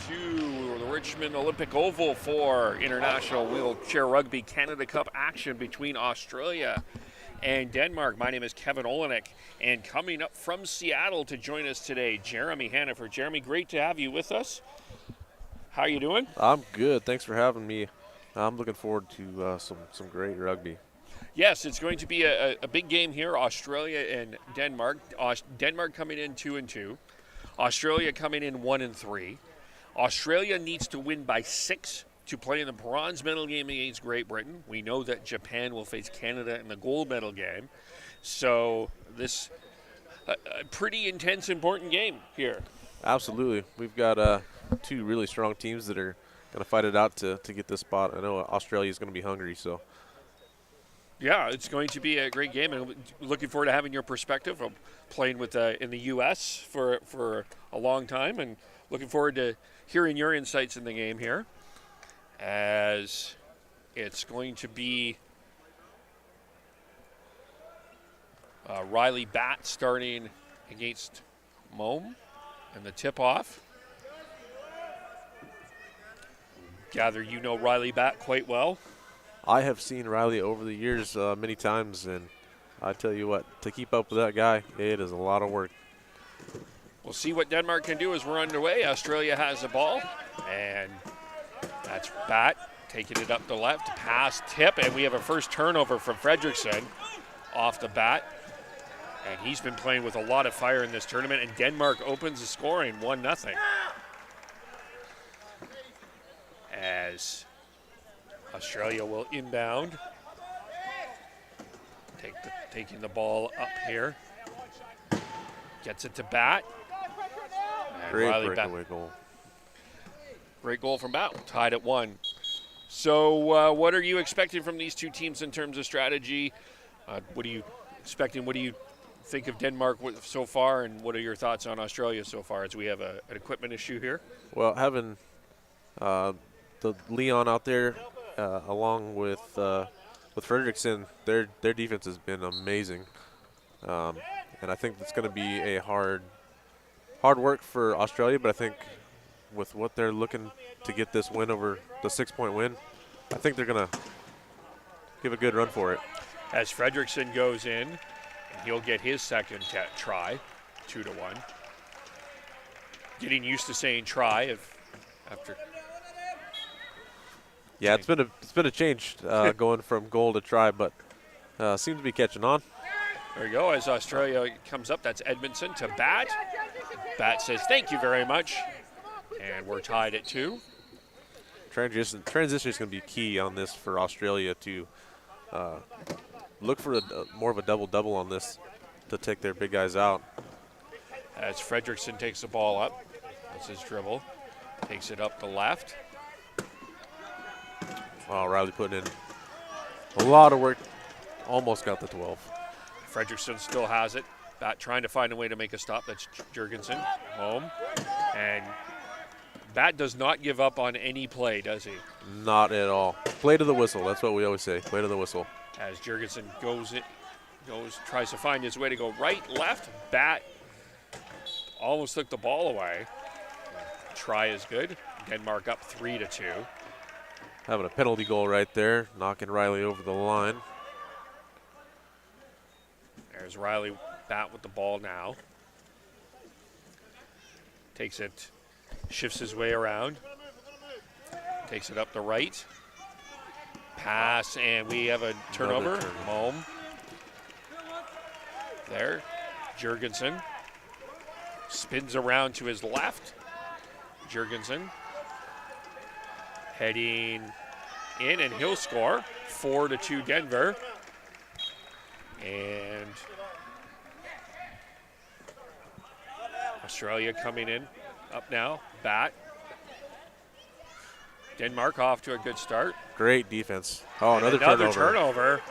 To the Richmond Olympic Oval for International Wheelchair Rugby Canada Cup action between Australia and Denmark. My name is Kevin Olenek, and coming up from Seattle to join us today, Jeremy Hannaford. Jeremy, great to have you with us. How are you doing? I'm good. Thanks for having me. I'm looking forward to some great rugby. Yes, it's going to be a big game here, Australia and Denmark. Denmark coming in 2-2. Australia coming in 1-3. Australia needs to win by 6 to play in the bronze medal game against Great Britain. We know that Japan will face Canada in the gold medal game. So this a pretty intense, important game here. Absolutely. We've got two really strong teams that are going to fight it out to get this spot. I know Australia is going to be hungry, so. Yeah, it's going to be a great game, and looking forward to having your perspective of playing with in the U.S. for a long time, and looking forward to hearing your insights in the game here, as it's going to be Riley Batt starting against Mome and the tip-off. Gather you know Riley Batt quite well. I have seen Riley over the years many times, and I tell you what, to keep up with that guy, it is a lot of work. We'll see what Denmark can do as we're underway. Australia has the ball, and that's Batt taking it up the left, pass, tip, and we have a first turnover from Fredrickson off the bat. And he's been playing with a lot of fire in this tournament, and Denmark opens the scoring 1-0. As Australia will inbound, taking the ball up here. Gets it to Batt. Great breakaway goal. Great goal from Batt, tied at 1. So what are you expecting from these two teams in terms of strategy? What are you expecting? What do you think of Denmark so far, and what are your thoughts on Australia so far, as we have an equipment issue here? Well, having the Leon out there along with Fredrickson, their defense has been amazing, and I think it's going to be a hard work for Australia. But I think with what they're looking to get this win over the 6-point win, I think they're going to give a good run for it. As Fredrickson goes in, he'll get his second try, 2-1. Getting used to saying try after. Yeah, it's been a change going from goal to try, but seems to be catching on. There you go. As Australia comes up, that's Edmondson to Batt. Batt says thank you very much, and we're tied at 2. Transition is going to be key on this for Australia to look for more of a double-double on this to take their big guys out. As Fredrickson takes the ball up, that's his dribble, takes it up the left. Oh, Riley putting in a lot of work, almost got the 12. Fredrickson still has it. Batt trying to find a way to make a stop. That's Jurgensen home, and Bat does not give up on any play, does he? Not at all. Play to the whistle. That's what we always say. Play to the whistle. As Jurgensen tries to find his way to go right, left. Bat almost took the ball away. Try is good. Denmark up 3-2. Having a penalty goal right there, knocking Riley over the line. There's Riley, Bat with the ball now. Takes it, shifts his way around. Takes it up the right. Pass, and we have a turnover. Malm. There. Jurgensen. Spins around to his left. Jurgensen. Heading in, and he'll score. 4-2 Denver. And Australia coming in up now. Bat. Denmark off to a good start. Great defense. Oh, And another turnover.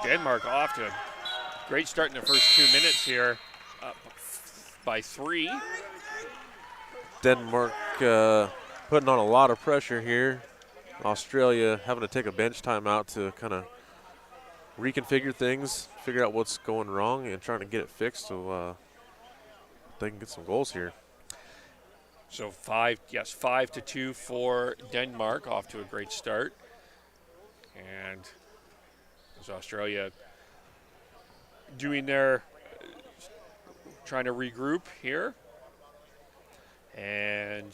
Denmark off to a great start in the first 2 minutes here. Up by 3. Denmark putting on a lot of pressure here. Australia having to take a bench timeout to kind of reconfigure things, figure out what's going wrong, and trying to get it fixed so they can get some goals here. So 5-2 for Denmark, off to a great start. And as Australia doing their, trying to regroup here. And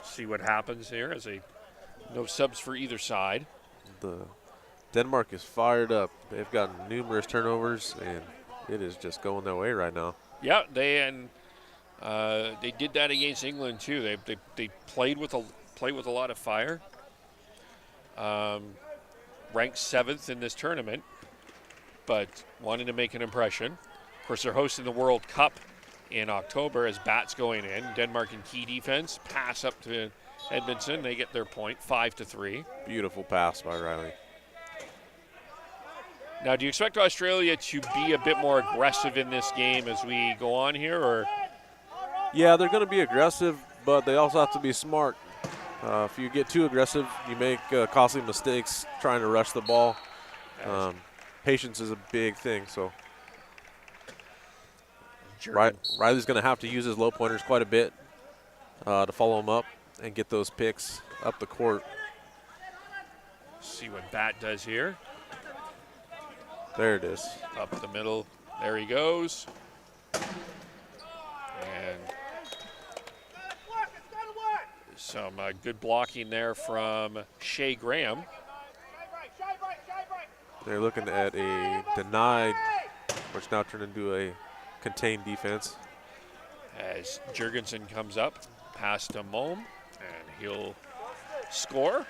see what happens here as no subs for either side. The Denmark is fired up. They've got numerous turnovers, and it is just going their way right now. Yeah, they did that against England too. They played with a lot of fire. Ranked 7th in this tournament, but wanted to make an impression. Of course, they're hosting the World Cup in October as Bat's going in. Denmark in key defense. Pass up to Edmondson. They get their point, 5-3. Beautiful pass by Riley. Now, do you expect Australia to be a bit more aggressive in this game as we go on here, or? Yeah, they're going to be aggressive, but they also have to be smart. If you get too aggressive, you make costly mistakes trying to rush the ball. Patience is a big thing, so Riley's going to have to use his low pointers quite a bit to follow him up and get those picks up the court. See what Bat does here. There it is. Up the middle. There he goes. And some good blocking there from Shea Graham. They're looking at a denied, which now turned into a contained defense. As Jurgensen comes up, pass to Malm, and he'll score.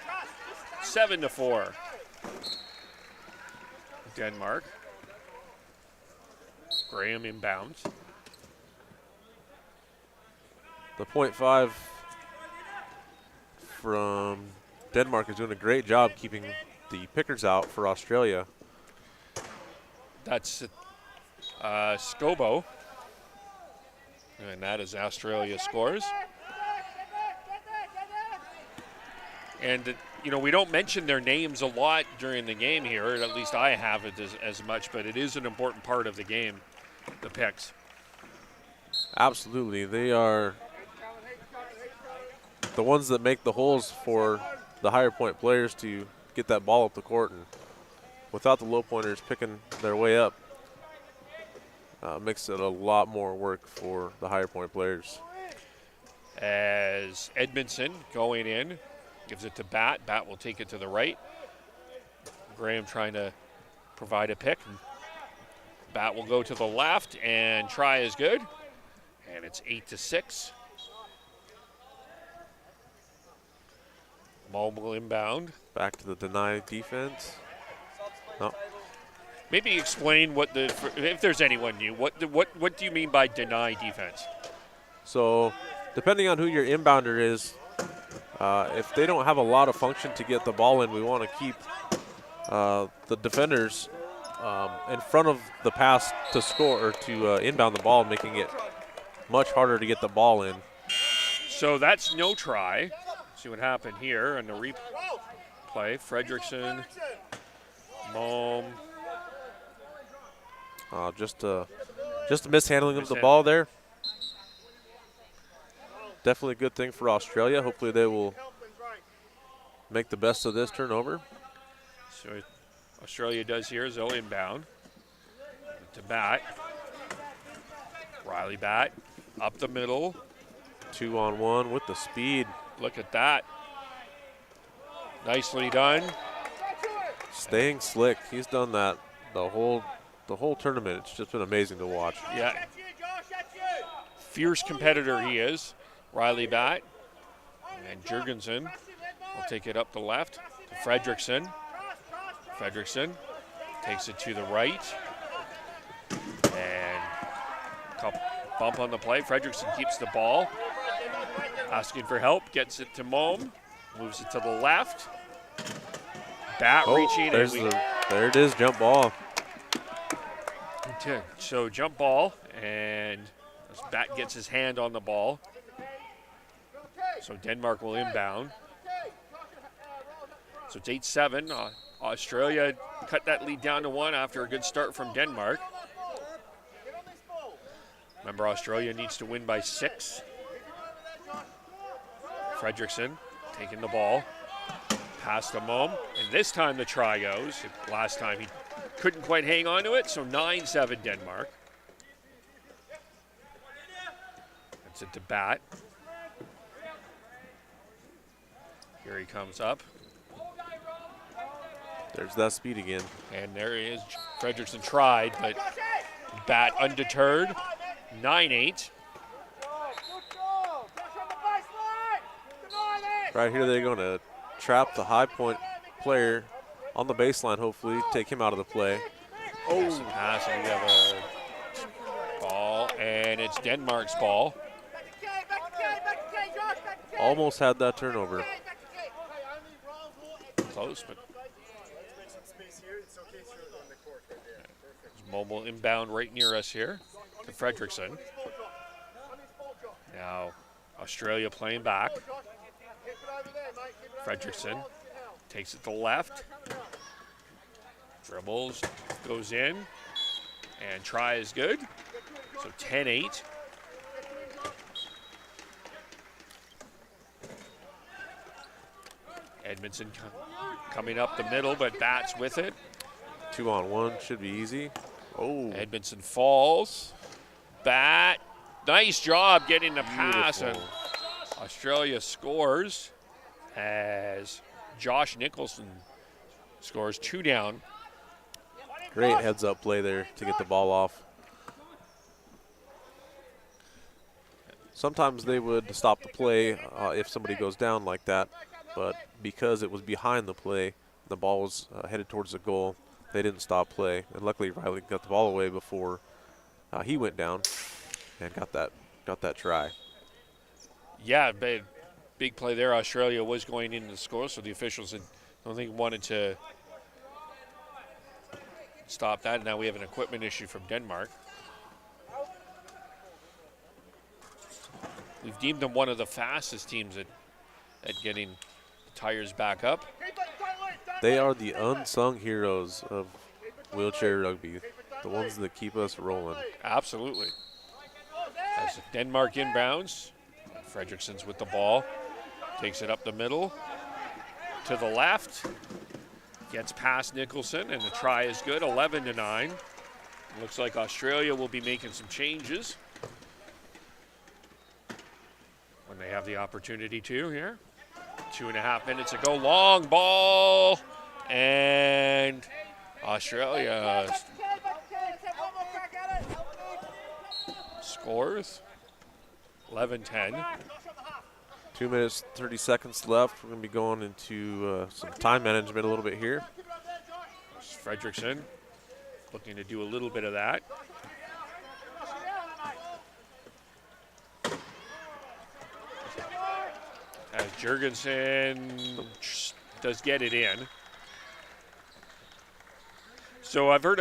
7-4. Denmark. Graham inbounds. The .5 from Denmark is doing a great job keeping the pickers out for Australia. That's Scobo. And that is Australia scores. And, we don't mention their names a lot during the game here, or at least I haven't as much, but it is an important part of the game, the picks. Absolutely. They are the ones that make the holes for the higher point players to get that ball up the court. And without the low pointers picking their way up, makes it a lot more work for the higher point players. As Edmondson going in, gives it to Bat. Bat will take it to the right. Graham trying to provide a pick. Bat will go to the left, and try is good. And it's 8-6. Mobile inbound. Back to the deny defense. No. Maybe explain if there's anyone new, what do you mean by deny defense? So depending on who your inbounder is, if they don't have a lot of function to get the ball in, we want to keep the defenders in front of the pass to score or to inbound the ball, making it much harder to get the ball in. So that's no try. See what happened here on the replay. Fredrickson, Mom. Just a mishandling of the ball there. Definitely a good thing for Australia. Hopefully they will make the best of this turnover. So Australia does here is they'll inbound. To Bat. Riley Bat up the middle. 2-on-1 with the speed. Look at that. Nicely done. Staying slick. He's done that the whole tournament. It's just been amazing to watch. Yeah. Fierce competitor he is. Riley Bat. And Jurgensen will take it up the left to Fredrickson. Fredrickson takes it to the right. And bump on the play. Fredrickson keeps the ball. Asking for help. Gets it to Mom. Moves it to the left. Bat reaching. There it is, jump ball. So jump ball. And Bat gets his hand on the ball. So Denmark will inbound. So it's 8-7. Australia cut that lead down to 1 after a good start from Denmark. Remember, Australia needs to win by 6. Fredrickson taking the ball. Pass to Mom. And this time the try goes. Last time he couldn't quite hang on to it. So 9-7 Denmark. That's it to Bat. Here he comes up. There's that speed again. And there he is. Fredrickson tried, but Bat undeterred. 9-8. Right here they're going to trap the high point player on the baseline, hopefully, take him out of the play. Oh, pass, and we have a ball, and it's Denmark's ball. Almost had that turnover. Close, but Mobile inbound right near us here to Fredrickson. Now Australia playing back. Fredrickson takes it to the left. Dribbles, goes in, and try is good. So 10-8. Edmondson coming up the middle, but Bat's with it. 2-on-1 should be easy. Oh, Edmondson falls. Bat, nice job getting the pass, and Australia scores as Josh Nicholson scores 2 down. Great heads-up play there to get the ball off. Sometimes they would stop the play if somebody goes down like that, but because it was behind the play, the ball was headed towards the goal, they didn't stop play. And luckily Riley got the ball away before he went down and got that try. Yeah, big play there. Australia was going in to score, so the officials don't think wanted to stop that. And now we have an equipment issue from Denmark. We've deemed them one of the fastest teams at getting the tires back up. They are the unsung heroes of wheelchair rugby, the ones that keep us rolling. Absolutely. As Denmark inbounds, Fredrickson's with the ball, takes it up the middle to the left, gets past Nicholson, and the try is good, 11-9. Looks like Australia will be making some changes when they have the opportunity to here. 2.5 minutes ago, long ball, and Australia scores 11-10. 2 minutes, 30 seconds left. We're going to be going into some time management a little bit here. Fredrickson looking to do a little bit of that. As Jurgensen does get it in. So I've heard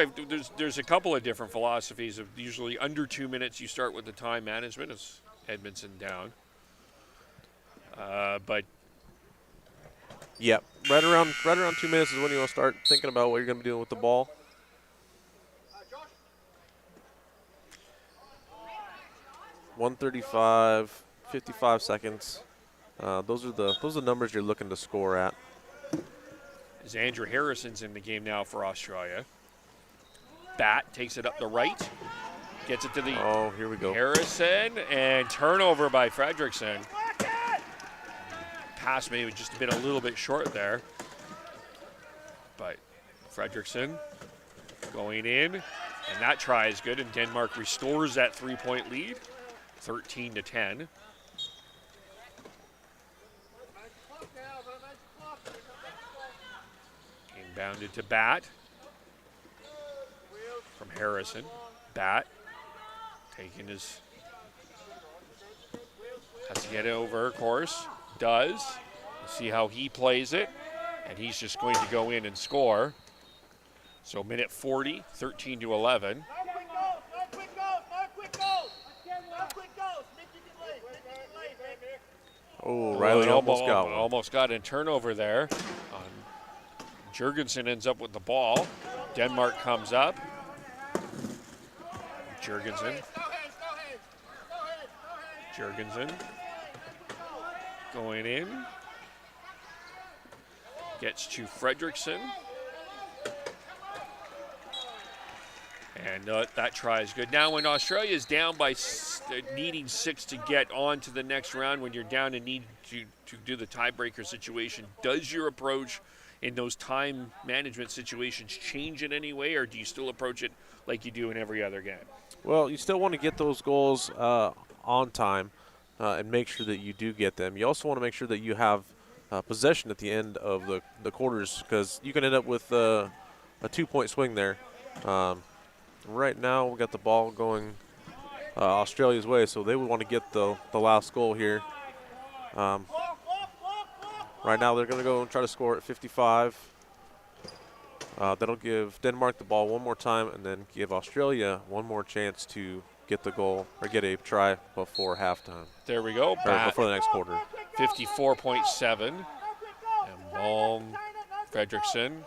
there's a couple of different philosophies of usually under 2 minutes you start with the time management as Edmondson down. But Yeah, right around 2 minutes is when you want to start thinking about what you're going to be doing with the ball. .135, 55 seconds. Those are the numbers you're looking to score at. as Andrew Harrison's in the game now for Australia. Bat takes it up the right, gets it to the here we go. Harrison, and turnover by Fredrickson. Pass maybe just been a little bit short there. But Fredrickson going in, and that try is good, and Denmark restores that 3-point lead, 13-10. Inbounded to Bat from Harrison. Bat taking his, has to get it over, of course. Does. See how he plays it, and he's just going to go in and score. So minute 40, 13-11. Oh, Riley almost got one. Almost got a turnover there. Jurgensen ends up with the ball. Denmark comes up. Jurgensen going in. Gets to Fredrickson. And that try is good. Now when Australia is down by needing 6 to get on to the next round, when you're down and need to do the tiebreaker situation, does your approach in those time management situations change in any way, or do you still approach it like you do in every other game? Well, you still want to get those goals on time and make sure that you do get them. You also want to make sure that you have possession at the end of the quarters, because you can end up with a 2-point swing there. Right now, we got the ball going Australia's way, so they would want to get the last goal here. Right now, they're going to go and try to score at 55. That'll give Denmark the ball one more time and then give Australia one more chance to get the goal or get a try before halftime. There we go. Or before the next quarter. 54.7. And Malm, Fredrickson.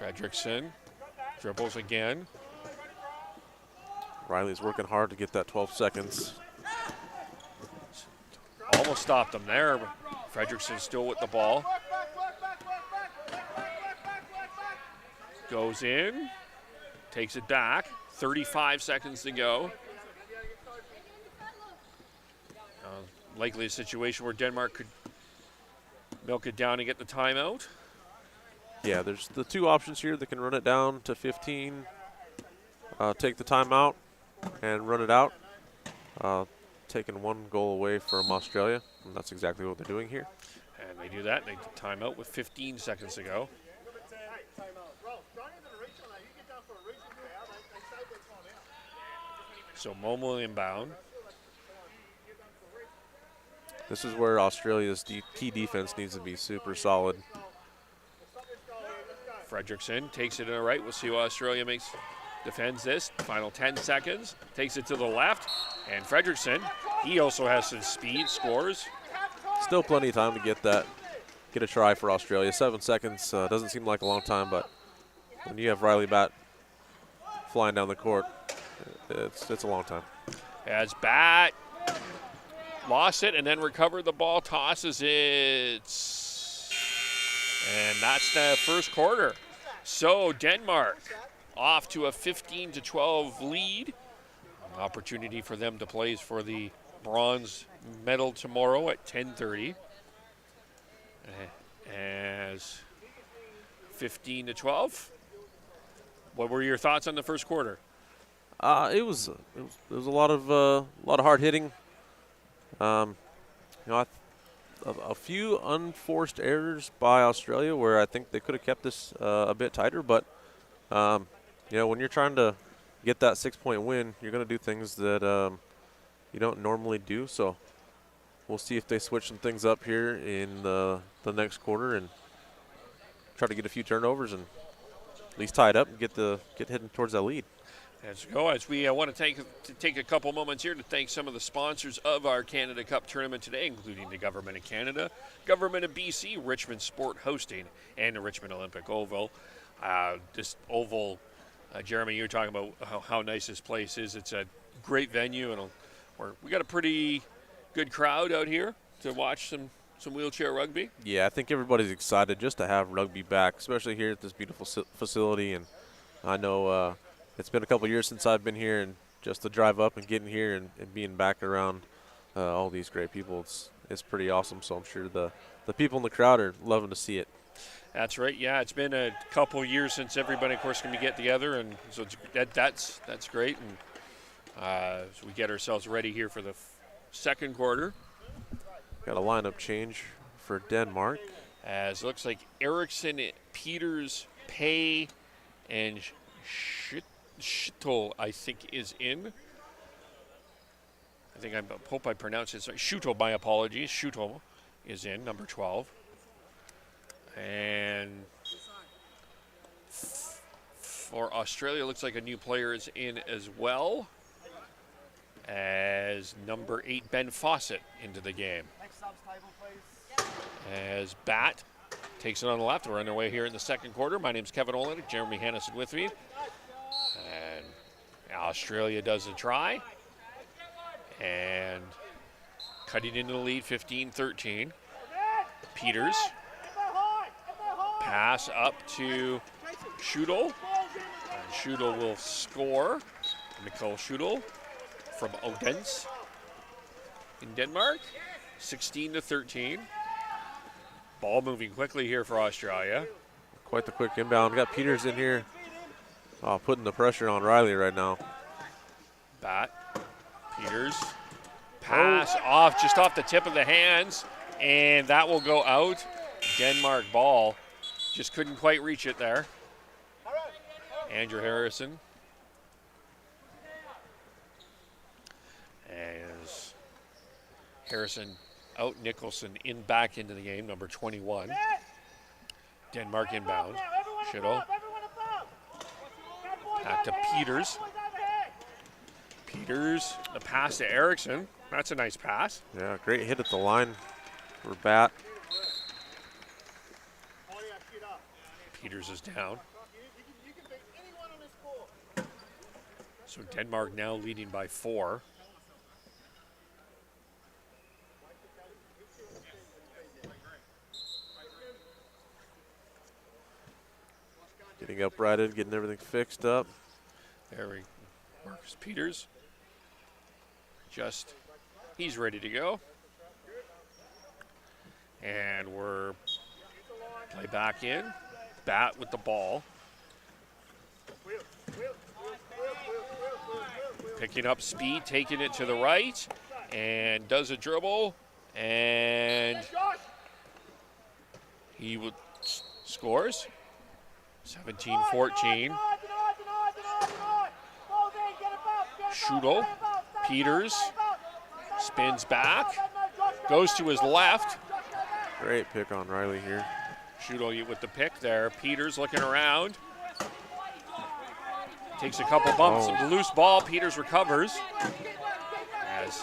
Fredrickson dribbles again. Riley's working hard to get that 12 seconds. Almost stopped him there. Fredrickson still with the ball. Goes in, takes it back. 35 seconds to go. Likely a situation where Denmark could milk it down and get the timeout. Yeah, there's the two options here. They can run it down to 15, take the timeout, and run it out, taking one goal away from Australia, and that's exactly what they're doing here. And they do that. They time out with 15 seconds to go. So Momo inbound. This is where Australia's key defense needs to be super solid. Fredrickson takes it to the right. We'll see how Australia defends this. Final 10 seconds. Takes it to the left. And Fredrickson, he also has some speed, scores. Still plenty of time to get a try for Australia. 7 seconds doesn't seem like a long time, but when you have Riley Bat flying down the court, it's a long time. As Bat lost it and then recovered the ball, tosses it. And that's the first quarter. So Denmark off to a 15-12 lead. An opportunity for them to play for the bronze medal tomorrow at 10:30. As 15-12. What were your thoughts on the first quarter? It was a lot of hard hitting. A few unforced errors by Australia where I think they could have kept this a bit tighter, but when you're trying to get that 6-point win, you're going to do things that you don't normally do. So we'll see if they switch some things up here in the next quarter and try to get a few turnovers and at least tie it up and get heading towards that lead. Let's go. As we want to take a couple moments here to thank some of the sponsors of our Canada Cup tournament today, including the Government of Canada, Government of BC, Richmond Sport Hosting, and the Richmond Olympic Oval. This oval, Jeremy, you were talking about how nice this place is. It's a great venue, and we got a pretty good crowd out here to watch some wheelchair rugby. Yeah, I think everybody's excited just to have rugby back, especially here at this beautiful facility. And I know it's been a couple years since I've been here, and just to drive up and getting here and being back around all these great people, it's pretty awesome. So I'm sure the people in the crowd are loving to see it. That's right. Yeah, it's been a couple years since everybody, of course, can get together, and so that's great. And so we get ourselves ready here for the second quarter. Got a lineup change for Denmark. As it looks like Eriksson, Peters, Pay, and Schüttel, I think, is in. I hope I pronounced it right. Schüttel, my apologies. Schüttel is in, number 12. And for Australia, looks like a new player is in as well, as number 8, Ben Fawcett, into the game. As Bat takes it on the left. We're underway here in the second quarter. My name's Kevin Olenek, Jeremy Hannison with me. And Australia does a try. And cutting into the lead, 15-13. Peters. Pass up to Schüttel. And Schüttel will score. Nicole Schüttel from Odense in Denmark. 16-13. Ball moving quickly here for Australia. Quite the quick inbound. We got Peters in here putting the pressure on Riley right now. Bat. Peters. Pass off, just off the tip of the hands, and that will go out. Denmark ball. Just couldn't quite reach it there. Andrew Harrison. As Harrison out, Nicholson back into the game, number 21. Denmark inbound. Schüttel. Back to Peters. Peters, the pass to Eriksson. That's a nice pass. Yeah, great hit at the line for Bat. Peters is down. So Denmark now leading by 4. Getting uprighted, getting everything fixed up. There we Marcus Peters. He's ready to go. And we're play back in. Bat with the ball. Picking up speed, taking it to the right, and does a dribble, and he scores. 17-14. Schüttel, Peters, spins back, goes to his left. Great pick on Riley here. Schüttel with the pick there. Peters looking around. Takes a couple bumps. Loose ball. Peters recovers. As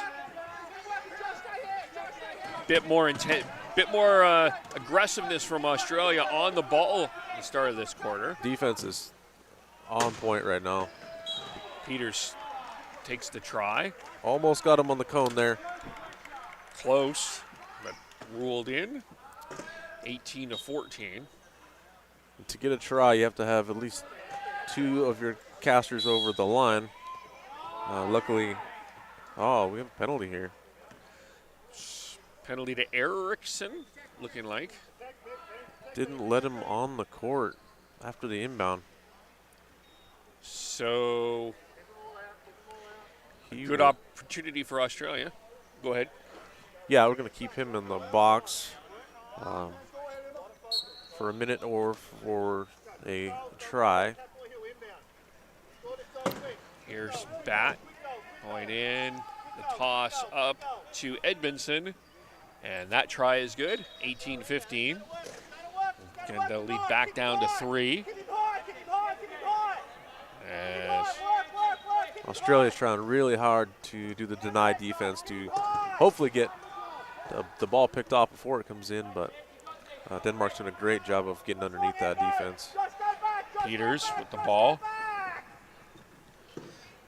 bit more aggressiveness from Australia on the ball at the start of this quarter. Defense is on point right now. Peters takes the try. Almost got him on the cone there. Close, but ruled in. 18-14. To get a try, you have to have at least 2 of your casters over the line. Luckily, we have a penalty here. Penalty to Eriksson, looking like. Didn't let him on the court after the inbound. So, good opportunity for Australia. Go ahead. Yeah, we're going to keep him in the box for a minute or for a try. Here's Bat going in. The toss up to Edmondson. And that try is good. 18-15. And they'll lead back down to 3. As Australia's trying really hard to do the deny defense to hopefully get the ball picked off before it comes in, but Denmark's doing a great job of getting underneath that defense. Peters with the ball.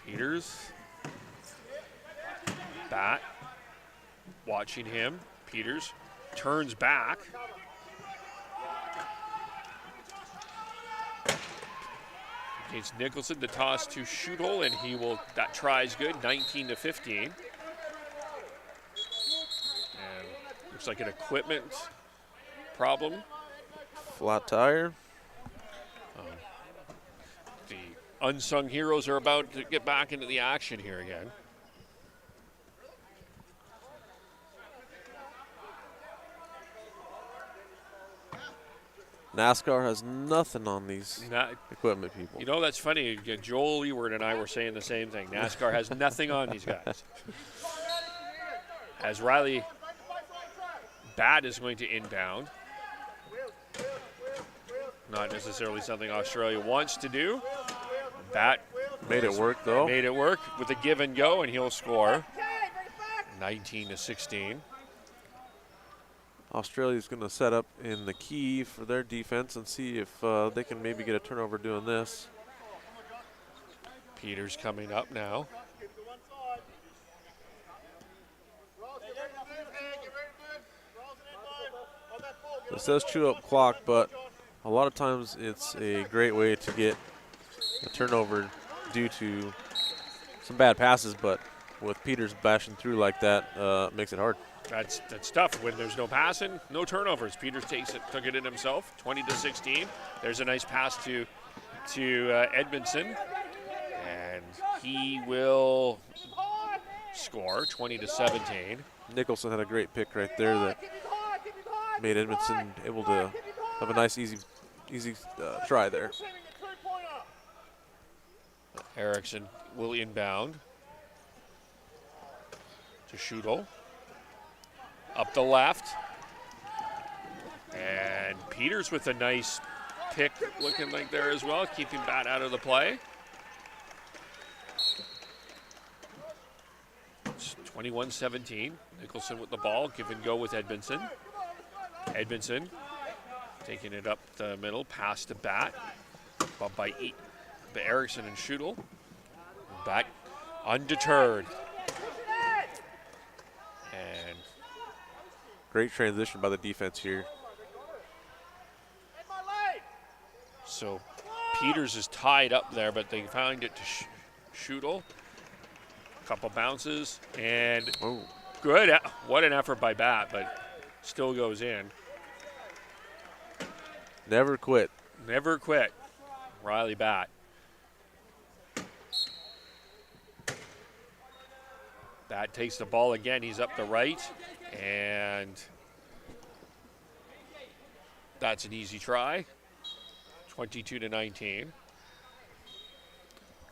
Peters. Bat. Watching him. Peters turns back. Against Nicholson, the toss to Schuttel, and that try's good, 19-15. And looks like an equipment problem. Flat tire. The unsung heroes are about to get back into the action here again. NASCAR has nothing on these equipment people. You know, that's funny. Joel Ewart and I were saying the same thing. NASCAR has nothing on these guys. As Riley Bat is going to inbound. Not necessarily something Australia wants to do. Bat made it work, though. Made it work with a give and go, and he'll score 19-16. Australia's going to set up in the key for their defense and see if they can maybe get a turnover doing this. Peters coming up now. It says chew up clock, but a lot of times it's a great way to get a turnover due to some bad passes, but with Peters bashing through like that, makes it hard. That's tough when there's no passing, no turnovers. Peters took it in himself, 20-16. There's a nice pass to Edmondson, and he will score 20-17. Nicholson had a great pick right there that made Edmondson able to have a nice, easy try there. Erickson will inbound to Schuttel. Up the left. And Peters with a nice pick looking like there as well, keeping Bat out of the play. It's 21-17. Nicholson with the ball, give and go with Edmondson. Edmondson taking it up the middle, pass to Bat. But by Erickson and Schuttel. Bat undeterred. And great transition by the defense here. So Peters is tied up there, but they found it to Schuttel. Couple bounces, and good. What an effort by Bat, but still goes in. Never quit. Never quit. Riley Bat. Bat takes the ball again. He's up the right, and that's an easy try. 22-19. Going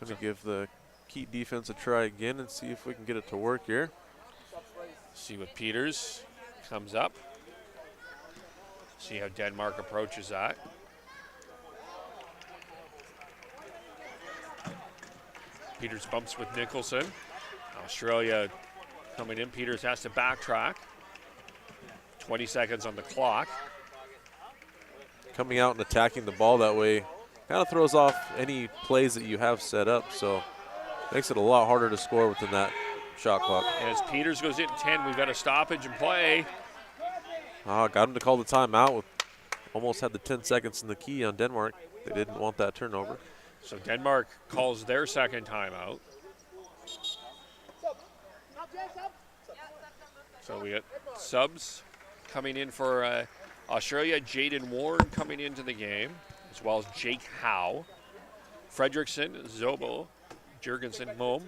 to give the key defense a try again and see if we can get it to work here. See what Peters comes up. See how Denmark approaches that. Peters bumps with Nicholson. Australia coming in. Peters has to backtrack. 20 seconds on the clock. Coming out and attacking the ball that way kind of throws off any plays that you have set up, so makes it a lot harder to score within that shot clock. As Peters goes in 10, we've got a stoppage and play. Got him to call the timeout. Almost had the 10 seconds in the key on Denmark. They didn't want that turnover. So Denmark calls their second timeout. So we got subs coming in for Australia. Jaden Ward coming into the game, as well as Jake Howe. Fredrickson, Zobel, Jurgensen, Mom.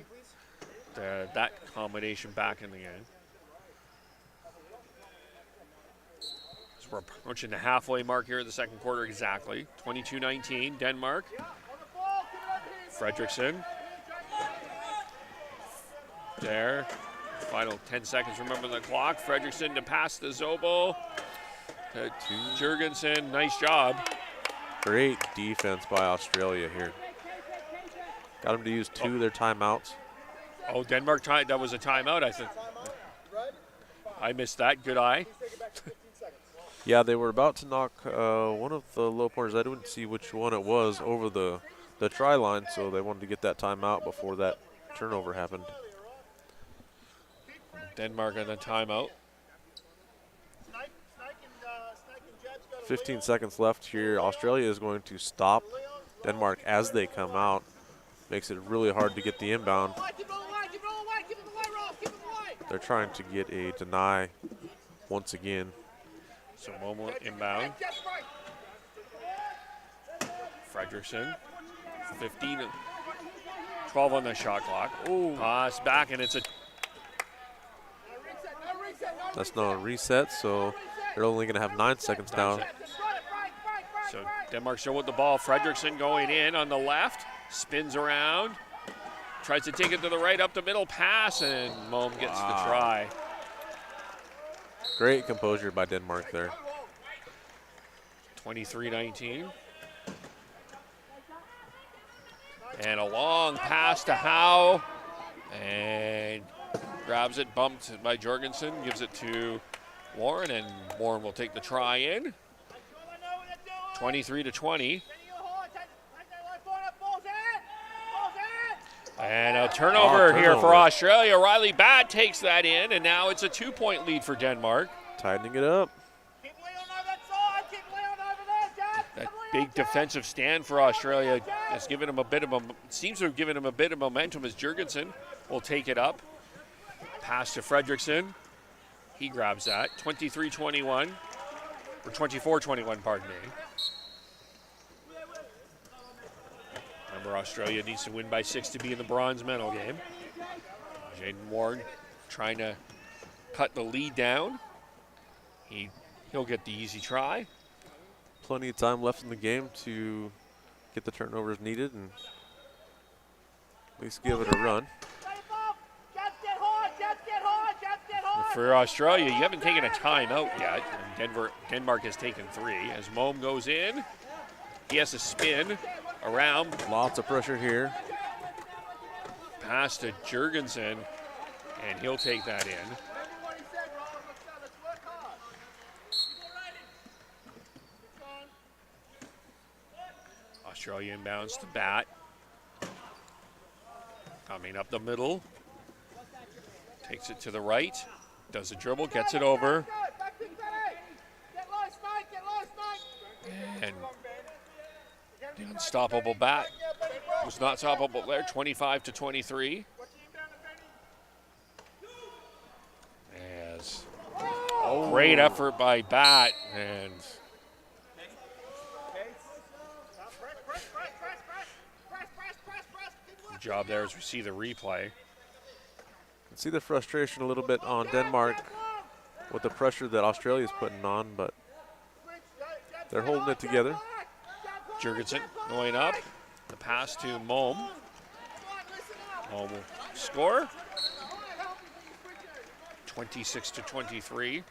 That combination back in the game. So we're approaching the halfway mark here in the second quarter exactly. 22-19, Denmark. Fredrickson. There. Final 10 seconds, remember the clock. Fredrickson to pass to Zobel. Jurgensen, nice job. Great defense by Australia here. Got them to use 2 of their timeouts. Oh, Denmark, that was a timeout, I think. I missed that. Good eye. Yeah, they were about to knock one of the low pointers. I didn't see which one it was over the try line, so they wanted to get that timeout before that turnover happened. Denmark on the timeout. 15 seconds left here. Australia is going to stop Denmark as they come out. Makes it really hard to get the inbound. They're trying to get a deny once again. So Momo inbound. Fredrickson, 15, 12 on the shot clock. Ooh. Pass back, and it's a... That's not a reset, so they're only going to have 9 seconds now. So Denmark still with the ball. Fredrickson going in on the left, spins around, tries to take it to the right, up the middle, pass, and Mom gets the try. Great composure by Denmark there. 23-19. And a long pass to Howe, and grabs it, bumped by Jorgensen, gives it to Warren, and Warren will take the try in. 23-20. And a turnover here for Australia. Riley Batt takes that in, and now it's a 2-point lead for Denmark. Tightening it up. That big defensive stand for Australia has given him a bit of seems to have given him a bit of momentum as Jurgensen will take it up. Pass to Fredrickson. He grabs that. 23-21, or 24-21, pardon me. Remember, Australia needs to win by 6 to be in the bronze medal game. Jaden Ward trying to cut the lead down. He'll get the easy try. Plenty of time left in the game to get the turnovers needed and at least give it a run. For Australia, you haven't taken a timeout yet. Denmark has taken 3. As Moem goes in, he has to spin around. Lots of pressure here. Pass to Jurgensen, and he'll take that in. Australia inbounds to Batt. Coming up the middle. Takes it to the right. Does a dribble, gets it over. And the unstoppable Batt was not stoppable there. 25-23. As great effort by Batt, and good job there as we see the replay. See the frustration a little bit on Denmark with the pressure that Australia's putting on, but they're holding it together. Jurgensen going up. The pass to Moem. Moem will score. 26-23.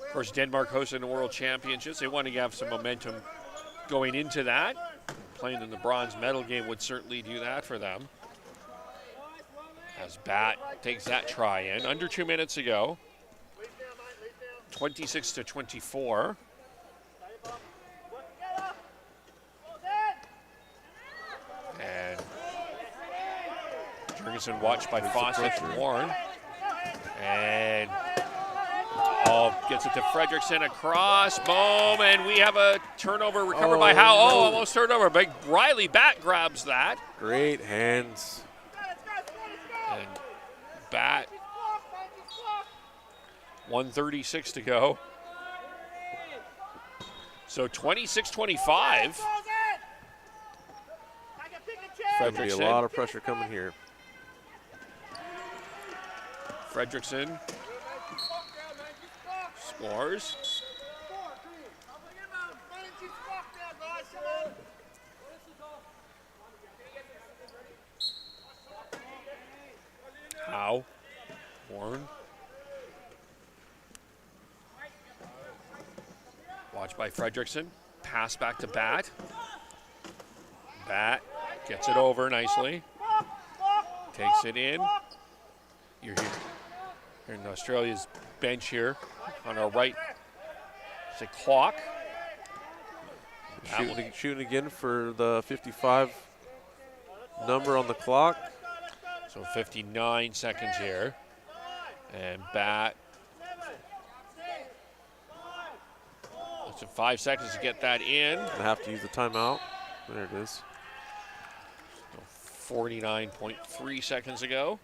Of course, Denmark hosting the World Championships. They want to have some momentum going into that. Playing in the bronze medal game would certainly do that for them. As Batt takes that try in. Under 2 minutes ago. 26-24. And Jurgensen watched by Fawcett and Warren. And gets it to Fredrickson across, boom, and we have a turnover recovered by Howe. Oh, almost turned over, but Riley Batt grabs that. Great hands. And Batt, 1:36 to go. So 26-25. There'll be a lot of pressure coming here. Fredrickson scores. by Fredrickson. Pass back to Bat. Bat gets it over nicely. Takes it in. You're here. You're in Australia's bench here. On our right, it's a clock. Shooting again for the 55 number on the clock. So 59 seconds here. And Bat. It's 5 seconds to get that in. I have to use the timeout. There it is. 49.3 seconds ago.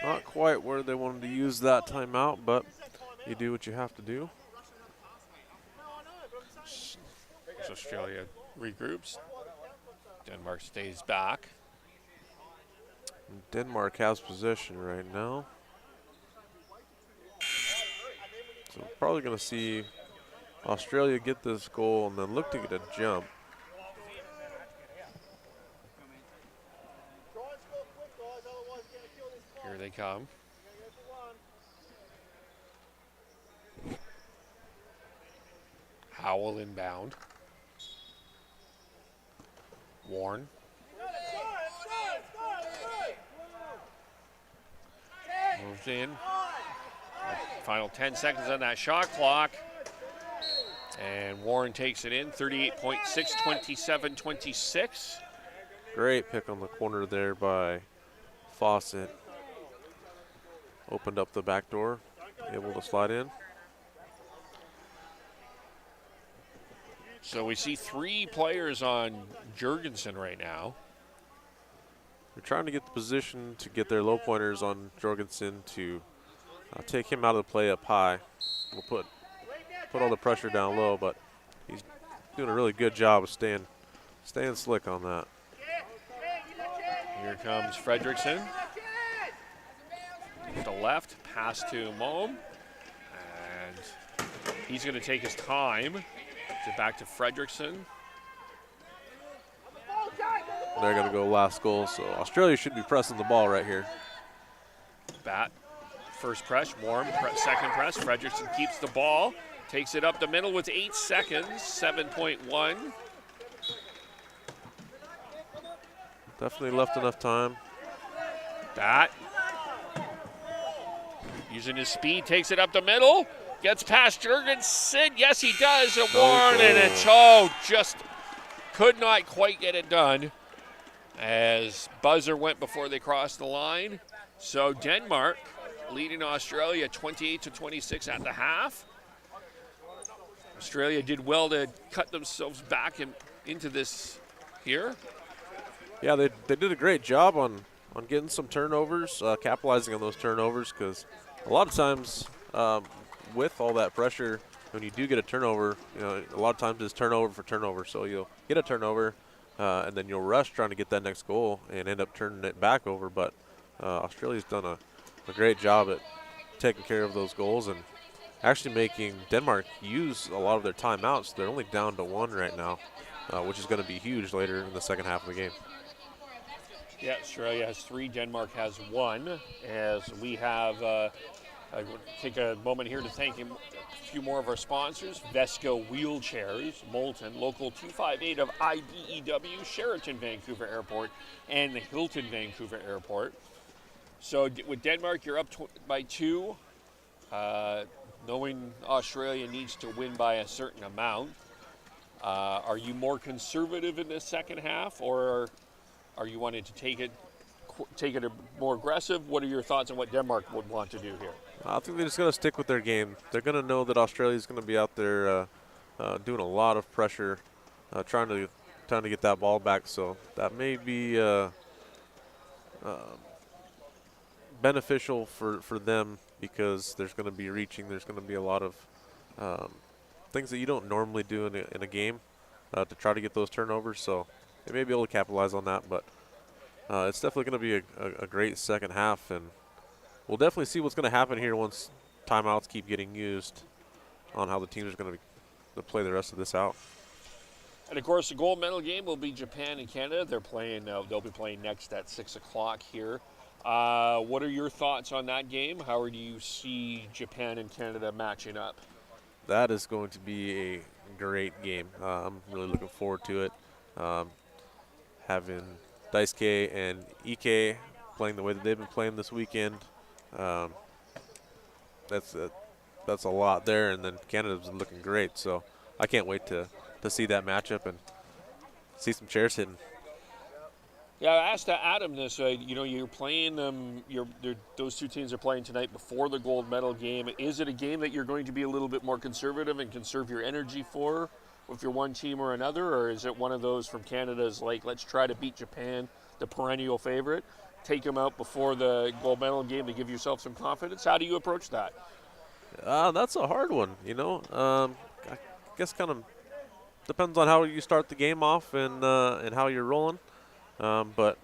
Not quite where they wanted to use that timeout, but you do what you have to do. As Australia regroups. Denmark stays back. Denmark has possession right now. So probably going to see Australia get this goal and then look to get a jump. Here they come. Howell inbound. Warren. Moves in. Final 10 seconds on that shot clock. And Warren takes it in. 38.6, 27-26. Great pick on the corner there by Fawcett. Opened up the back door, able to slide in. So we see 3 players on Jurgensen right now. They're trying to get the position to get their low pointers on Jorgensen to take him out of the play up high. We'll put all the pressure down low, but he's doing a really good job of staying slick on that. Here comes Fredrickson. To the left, pass to Mohm. And he's going to take his time. So back to Fredrickson. They're going to go last goal, so Australia should be pressing the ball right here. Bat, first press, Warm, second press. Fredrickson keeps the ball, takes it up the middle with 8 seconds, 7.1. Definitely left enough time. Bat, using his speed, takes it up the middle, gets past Jurgensen. Yes, he does. A Warren, and it's just could not quite get it done as buzzer went before they crossed the line. So Denmark leading Australia 28-26 at the half. Australia did well to cut themselves back into this here. Yeah, they did a great job on getting some turnovers, capitalizing on those turnovers, because a lot of times with all that pressure, when you do get a turnover, a lot of times it's turnover for turnover. So you'll get a turnover, and then you'll rush trying to get that next goal and end up turning it back over. But Australia's done a great job at taking care of those goals and actually making Denmark use a lot of their timeouts. They're only down to 1 right now, which is going to be huge later in the second half of the game. Yeah, Australia has 3, Denmark has 1. As we have, I would take a moment here to thank a few more of our sponsors. Vesco Wheelchairs, Moulton, Local 258 of IBEW, Sheraton Vancouver Airport, and the Hilton Vancouver Airport. So with Denmark, you're up by 2. Knowing Australia needs to win by a certain amount, are you more conservative in this second half, or are you wanting to take it more aggressive? What are your thoughts on what Denmark would want to do here? I think they're just going to stick with their game. They're going to know that Australia's going to be out there doing a lot of pressure, trying to get that ball back. So that may be beneficial for them, because there's going to be reaching. There's going to be a lot of things that you don't normally do in a game to try to get those turnovers. So they may be able to capitalize on that, but it's definitely going to be a great second half, and we'll definitely see what's going to happen here once timeouts keep getting used on how the teams are going to play the rest of this out. And of course, the gold medal game will be Japan and Canada. They'll be playing next at 6 o'clock here. What are your thoughts on that game? How do you see Japan and Canada matching up? That is going to be a great game. I'm really looking forward to it. Um, Having Daisuke and Ike playing the way that they've been playing this weekend, um, that's that's a lot there. And then Canada's been looking great, so I can't wait to see that matchup and see some chairs hitting. Yeah, I asked Adam this. You're playing them. Those two teams are playing tonight before the gold medal game. Is it a game that you're going to be a little bit more conservative and conserve your energy for, if you're one team or another, or is it one of those from Canada's like, let's try to beat Japan, the perennial favorite, take them out before the gold medal game to give yourself some confidence? How do you approach that? That's a hard one, I guess kind of depends on how you start the game off and how you're rolling. But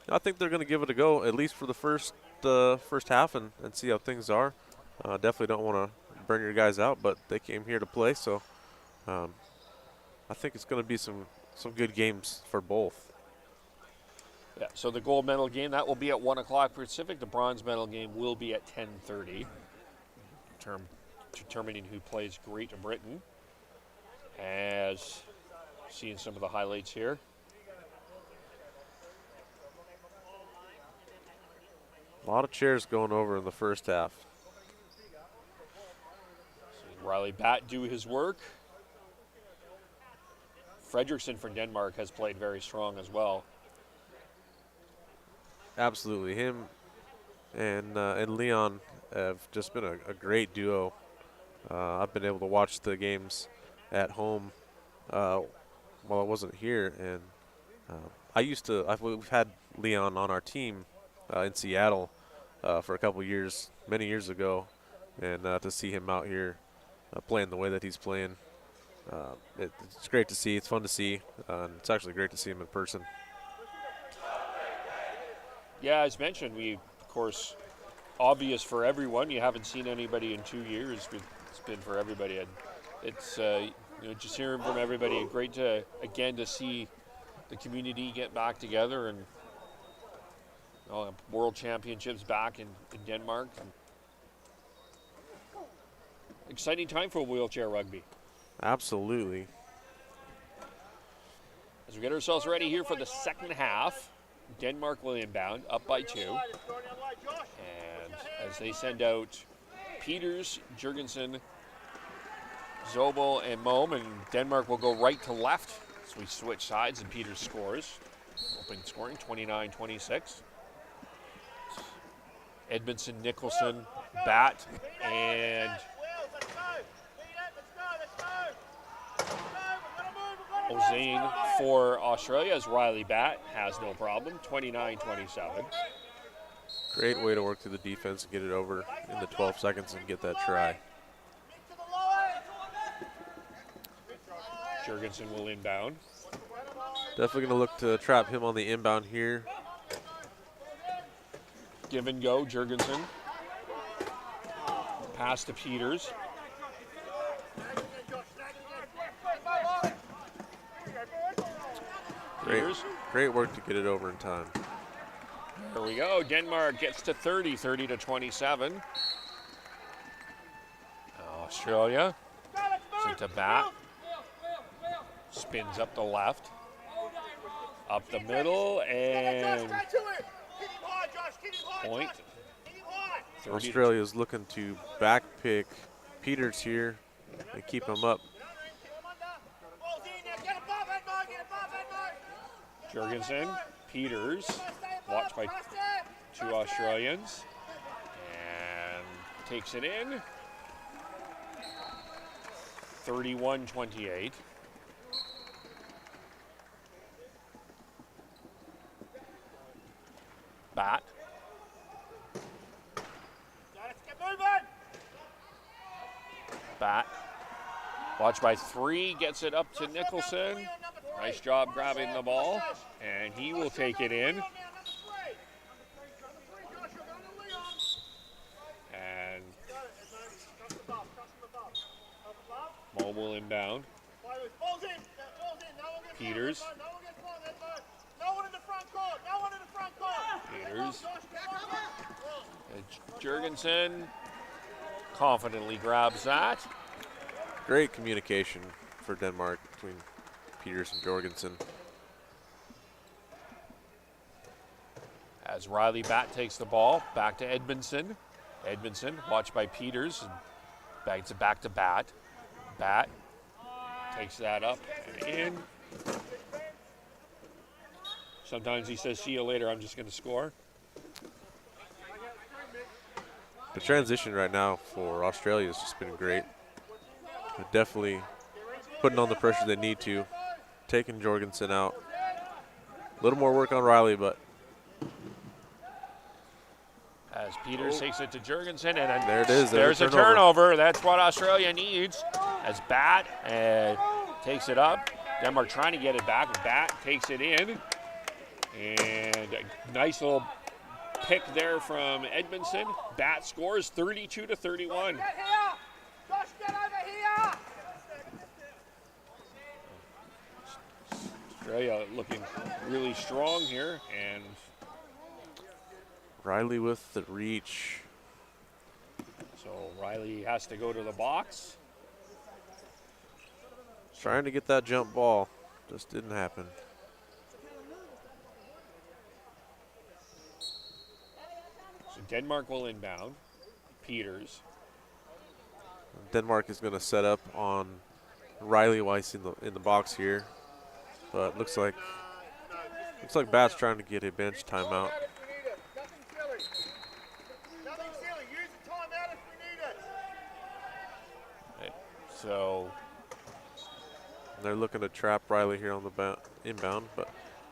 I think they're going to give it a go, at least for the first half, and see how things are. Definitely don't want to burn your guys out, but they came here to play, so I think it's going to be some good games for both. Yeah, so the gold medal game, that will be at 1 o'clock Pacific. The bronze medal game will be at 10:30, determining who plays Great Britain. As seeing some of the highlights here. A lot of chairs going over in the first half. See Riley Batt do his work. Fredrickson for Denmark has played very strong as well. Absolutely, him and Leon have just been a great duo. I've been able to watch the games at home while I wasn't here, and we've had Leon on our team in Seattle for a couple years, many years ago, and to see him out here playing the way that he's playing, it's great to see. It's fun to see, and it's actually great to see him in person. Yeah, as mentioned, of course, obvious for everyone. You haven't seen anybody in 2 years. It's been for everybody. And it's just hearing from everybody. Great to see the community get back together and World Championships back in Denmark. Exciting time for wheelchair rugby. Absolutely. As we get ourselves ready here for the second half, Denmark will inbound, up by 2. And as they send out Peters, Jurgensen, Zobel, and Mohm, and Denmark will go right to left. So we switch sides, and Peters scores. Opening scoring, 29-26. Edmondson, Nicholson, Batt, and Ozane for Australia, as Riley Batt has no problem, 29-27. Great way to work through the defense and get it over in the 12 seconds and get that try. Jurgensen will inbound. Definitely going to look to trap him on the inbound here. Give and go, Jurgensen. Pass to Peters. Great work to get it over in time. Here we go. Denmark gets to 30-27. Australia. Sent to Batt. Spins up the left. Up the middle and point. Australia's looking to back pick Peters here and keep him up. Jurgensen, Peters, watched by 2 Australians, and takes it in. 31-28. Batt. Batt. Watched by 3, gets it up to Nicholson. Nice job grabbing the ball, and he will take it in. And Mo will inbound. Peters. Peters. Jurgensen confidently grabs that. Great communication for Denmark between Peters and Jorgensen. As Riley Bat takes the ball, back to Edmondson. Edmondson, watched by Peters, bags it back to Bat. Bat takes that up and in. Sometimes he says, see you later, I'm just going to score. The transition right now for Australia has just been great. They're definitely putting on the pressure they need to, taking Jorgensen out. A little more work on Riley, but as Peters takes it to Jurgensen, and then there it is. There's a turnover. That's what Australia needs. As Bat takes it up. Denmark trying to get it back. Bat takes it in. And a nice little pick there from Edmondson. Bat scores 32-31. Australia looking really strong here, and Riley with the reach. so Riley has to go to the box. Trying to get that jump ball. Just didn't happen. So Denmark will inbound. Peters. Denmark is going to set up on Riley Weiss in the box here, but looks like Bat's trying to get a bench timeout. So They're looking to trap Riley here on the inbound, but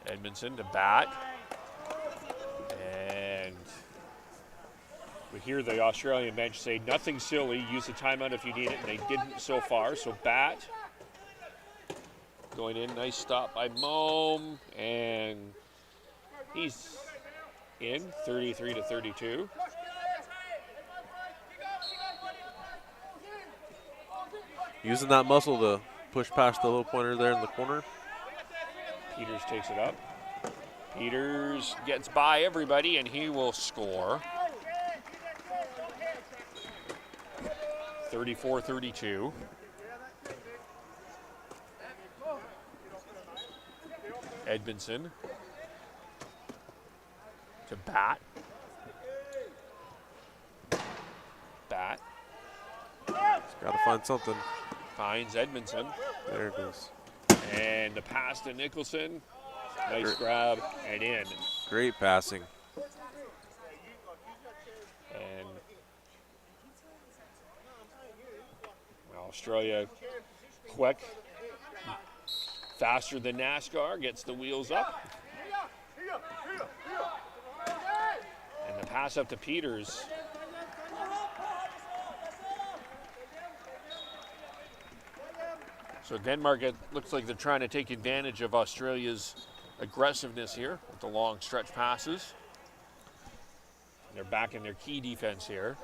Edmondson to Bat. And we hear the Australian bench say, nothing silly, use the timeout if you need it, and they didn't so far. So Bat going in, nice stop by Mohm, and he's in, 33-32. using that muscle to push past the low pointer there in the corner. Peters takes it up. Peters gets by everybody, and he will score. 34-32. Edmondson to Bat. Bat Got to find something. finds Edmondson. There it is. And the pass to Nicholson. Nice grab and in. Great passing. And Australia quick, faster than NASCAR, gets the wheels up. And the pass up to Peters. So Denmark, it looks like they're trying to take advantage of Australia's aggressiveness here with the long stretch passes. They're back in their key defense here.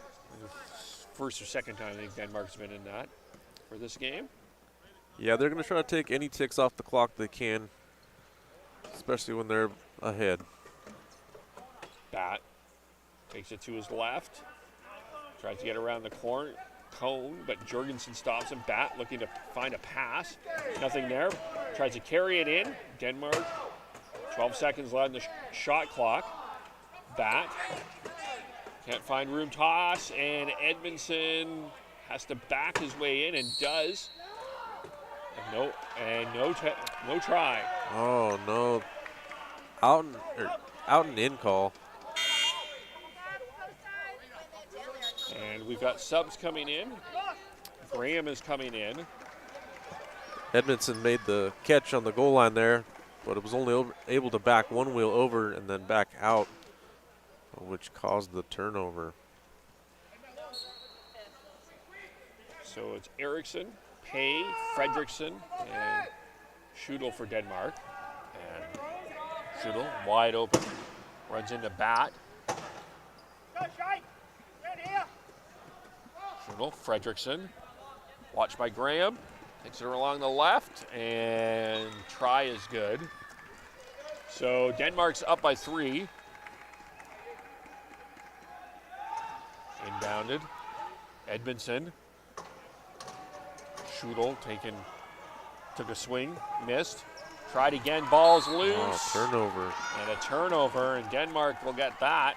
First or second time I think Denmark's been in that for this game. Yeah, they're going to try to take any ticks off the clock they can, especially when they're ahead. Bat takes it to his left. Tries to get around the cone, but Jorgensen stops him. Bat looking to find a pass. Nothing there. Tries to carry it in. Denmark, 12 seconds left in the shot clock. Bat can't find room, toss, and Edmondson has to back his way in and does. No try. Oh no! Out and in call. And we've got subs coming in. Graham is coming in. Edmondson made the catch on the goal line there, but it was only able to back one wheel over and then back out, which caused the turnover. So it's Eriksson, Pay, Fredriksson, and Schudel for Denmark. And Schudel wide open, runs into Bat. Schudel, Fredriksson, watched by Graham, takes it along the left, and try is good. So Denmark's up by 3. Rebounded. Edmondson. Schudel took a swing, missed. Tried again, ball's loose. Oh, turnover. And a turnover, and Denmark will get that.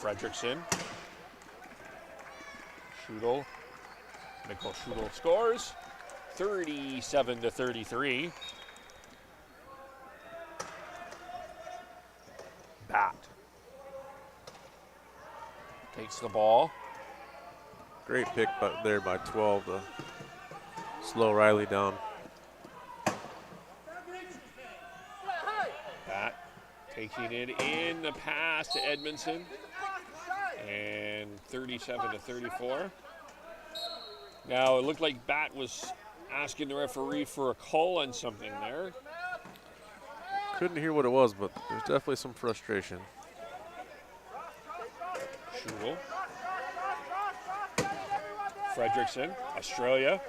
Fredrickson. Schudel. Mikkel Schudel scores. 37-33. Bat. Takes the ball. Great pick there by 12 to slow Riley down. Bat taking it in, the pass to Edmondson. And 37-34. Now it looked like Bat was asking the referee for a call on something there. Couldn't hear what it was, but there's definitely some frustration. Schudel. Fredrickson, Australia,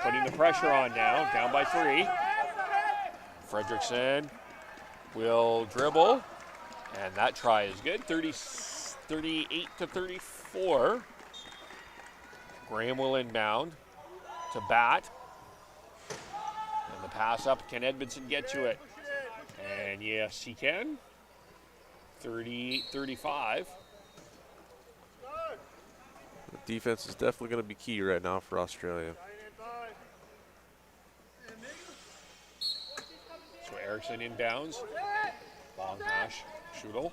putting the pressure on now, down by 3. Fredrickson will dribble, and that try is good, 38-34. Graham will inbound to Bat. And the pass up, can Edmondson get to it? And yes, he can. 38-35. The defense is definitely going to be key right now for Australia. So Erickson inbounds. Long pass, Schudel.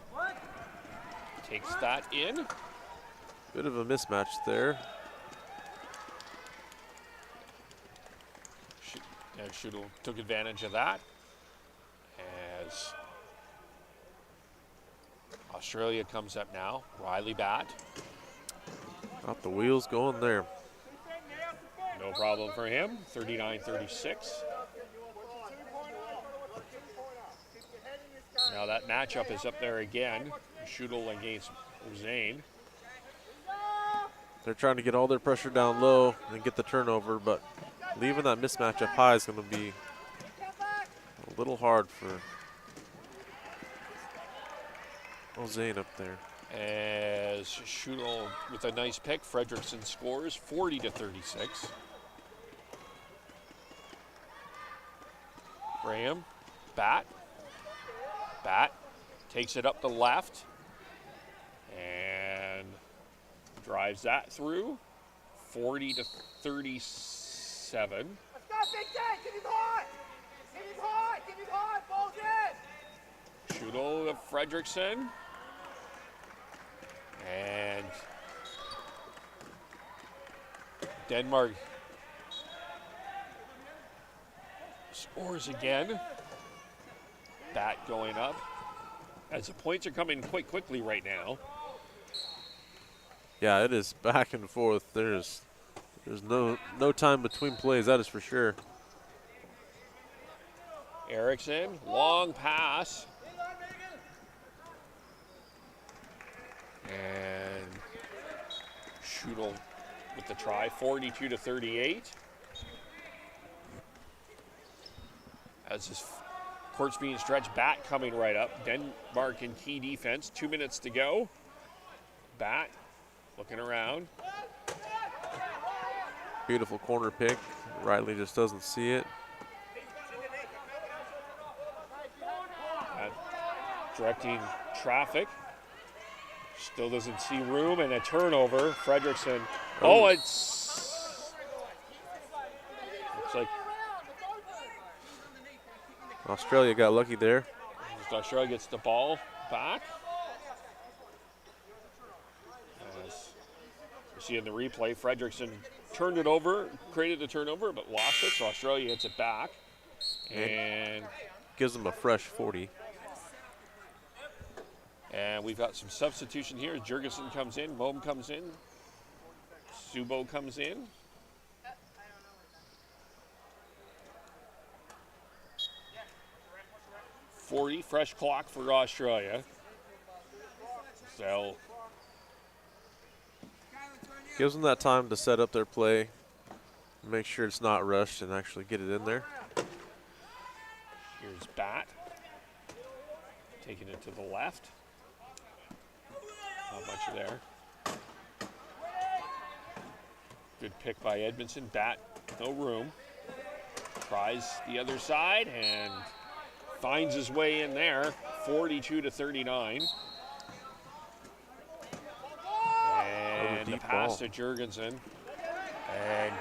Takes that in. Bit of a mismatch there. Schudel took advantage of that as Australia comes up now. Riley Bat. Got the wheels going there. No problem for him. 39-36. Now that matchup is up there again. Schudel against Zane. They're trying to get all their pressure down low and get the turnover, but leaving that mismatch up high is going to be a little hard for Zane up there. As Schudel with a nice pick, Fredrickson scores 40-36. Graham, Bat takes it up the left and drives that through. 40-37. Let's go, Big Day! Give him hot! Give him hot! Give him hot! Ball's in! Schudel to Fredrickson. And Denmark scores again. Bat going up. As the points are coming quite quickly right now. Yeah, it is back and forth. There's no time between plays, that is for sure. Erickson, long pass. And Schudel with the try, 42-38. As this court's being stretched, Bat coming right up. Denmark in key defense, 2 minutes to go. Bat looking around. Beautiful corner pick. Riley just doesn't see it. Directing traffic. Still doesn't see room, and a turnover. Fredrickson. Oh, it's. Looks like Australia got lucky there. Australia gets the ball back. As you see in the replay, Fredrickson turned it over, created the turnover, but lost it, so Australia hits it back. And gives them a fresh 40. And we've got some substitution here. Jurgensen comes in, Moem comes in, Subo comes in. .40, fresh clock for Australia. So gives them that time to set up their play, make sure it's not rushed, and actually get it in there. here's Bat. Taking it to the left. Not much there. Good pick by Edmondson. Bat, no room. Tries the other side and finds his way in there. 42-39. And the pass to Jurgensen. And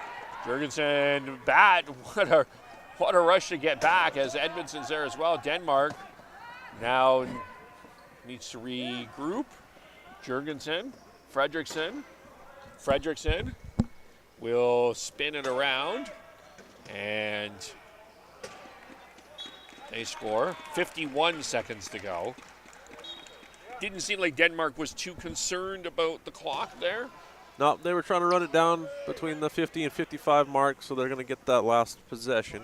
Jurgensen, bat, what a rush to get back as Edmondson's there as well. Denmark now needs to regroup. Jurgensen, Fredrickson will spin it around, and they score. 51 seconds to go. Didn't seem like Denmark was too concerned about the clock there. No, they were trying to run it down between the 50 and 55 mark, so they're going to get that last possession.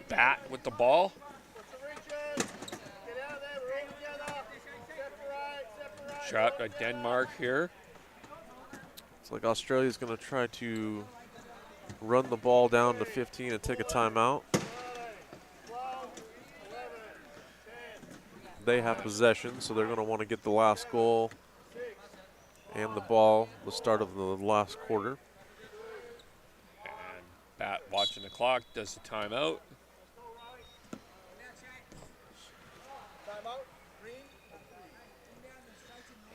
Bat with the ball. Shot by Denmark here. It's like Australia's going to try to run the ball down to 15 and take a timeout. They have possession, so they're going to want to get the last goal and the ball the start of the last quarter. And Bat watching the clock, does the timeout.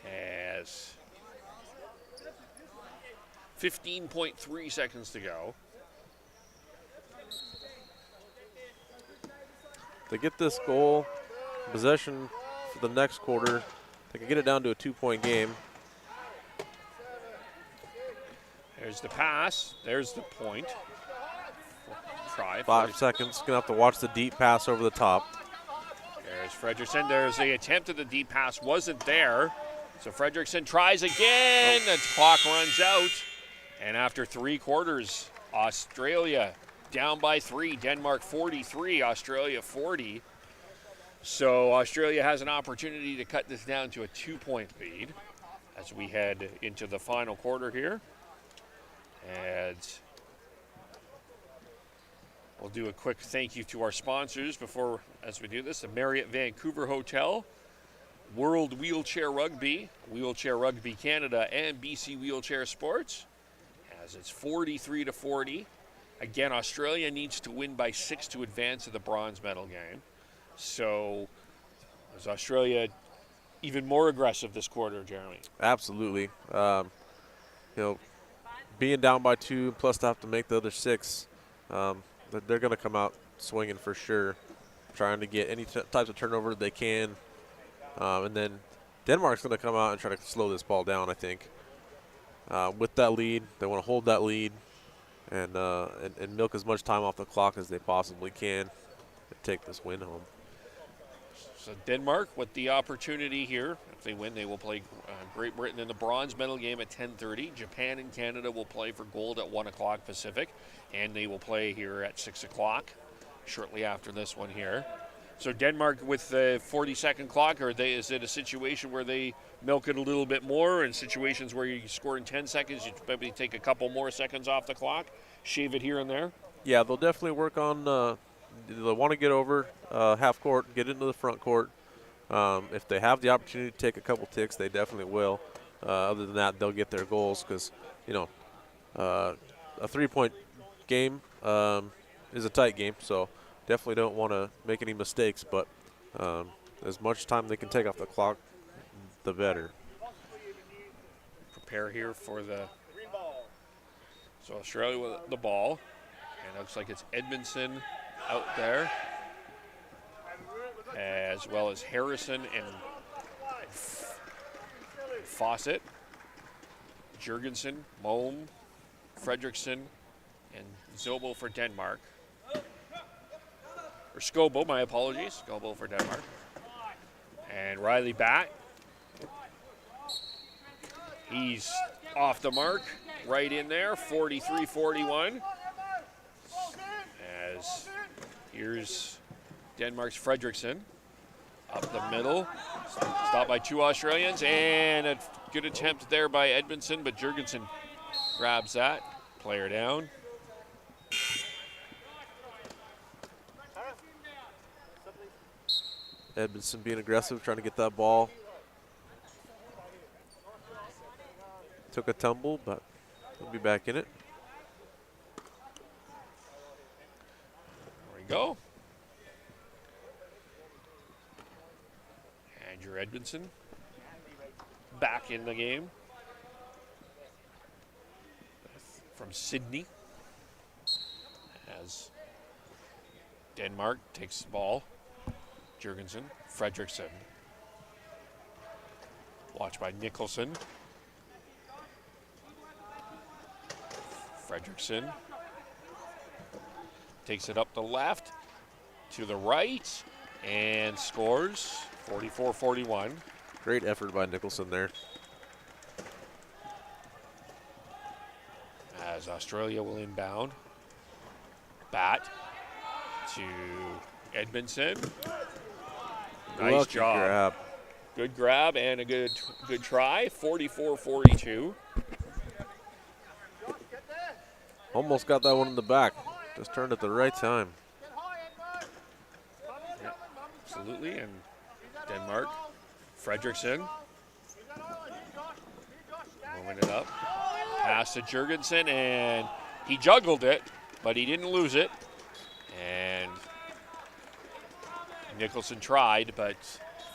Has 15.3 seconds to go. They get this goal, possession for the next quarter. They can get it down to a 2-point game. There's the pass. There's the point. Try. 5 seconds. Gonna have to watch the deep pass over the top. There's Fredrickson. There's the attempt at the deep pass. Wasn't there. So Fredrickson tries again. The clock runs out. And after 3 quarters, Australia down by 3. Denmark 43, Australia 40. So Australia has an opportunity to cut this down to a 2-point lead as we head into the final quarter here. And we'll do a quick thank you to our sponsors as we do this. The Marriott Vancouver Hotel, World Wheelchair Rugby, Wheelchair Rugby Canada, and BC Wheelchair Sports. As it's 43-40. Again, Australia needs to win by 6 to advance to the bronze medal game. So is Australia even more aggressive this quarter, Jeremy? Absolutely. Being down by 2 plus to have to make the other 6, they're going to come out swinging for sure, trying to get any types of turnover they can. And then Denmark's going to come out and try to slow this ball down, I think. With that lead, they want to hold that lead and milk as much time off the clock as they possibly can and take this win home. So Denmark with the opportunity here. If they win, they will play Great Britain in the bronze medal game at 10:30. Japan and Canada will play for gold at 1 o'clock Pacific, and they will play here at 6 o'clock shortly after this one here. So Denmark with the 40-second clock, or is it a situation where they milk it a little bit more? In situations where you score in 10 seconds, you maybe take a couple more seconds off the clock, shave it here and there? Yeah, they'll definitely work on they want to get over half court, get into the front court. If they have the opportunity to take a couple ticks, they definitely will. Other than that, they'll get their goals because, a 3-point game is a tight game, so definitely don't want to make any mistakes, but as much time they can take off the clock, the better. Prepare here for so Australia with the ball, and it looks like it's Edmondson out there, as well as Harrison and Fawcett, Jurgensen, Mohm, Fredrickson, and Zobel for Denmark. Or Scobo, my apologies. Scobo for Denmark. And Riley Bat. He's off the mark, right in there, 43-41. As here's Denmark's Fredrickson up the middle. Stopped by 2 Australians, and a good attempt there by Edmondson, but Jurgensen grabs that. Player down. Edmondson being aggressive, trying to get that ball. Took a tumble, but he'll be back in it. There we go. Andrew Edmondson back in the game from Sydney as Denmark takes the ball. Jurgensen, Fredrickson. Watched by Nicholson. Fredrickson takes it up the left, to the right, and scores 44-41. Great effort by Nicholson there. As Australia will inbound. Bat to Edmondson. Nice Lucky job. grab. Good grab and a good try. 44-42. Almost got that one in the back. Just turned at the right time. Yeah, absolutely. And Denmark, Fredrickson. Moving it up. Pass to Jurgensen, and he juggled it, but he didn't lose it. And Nicholson tried, but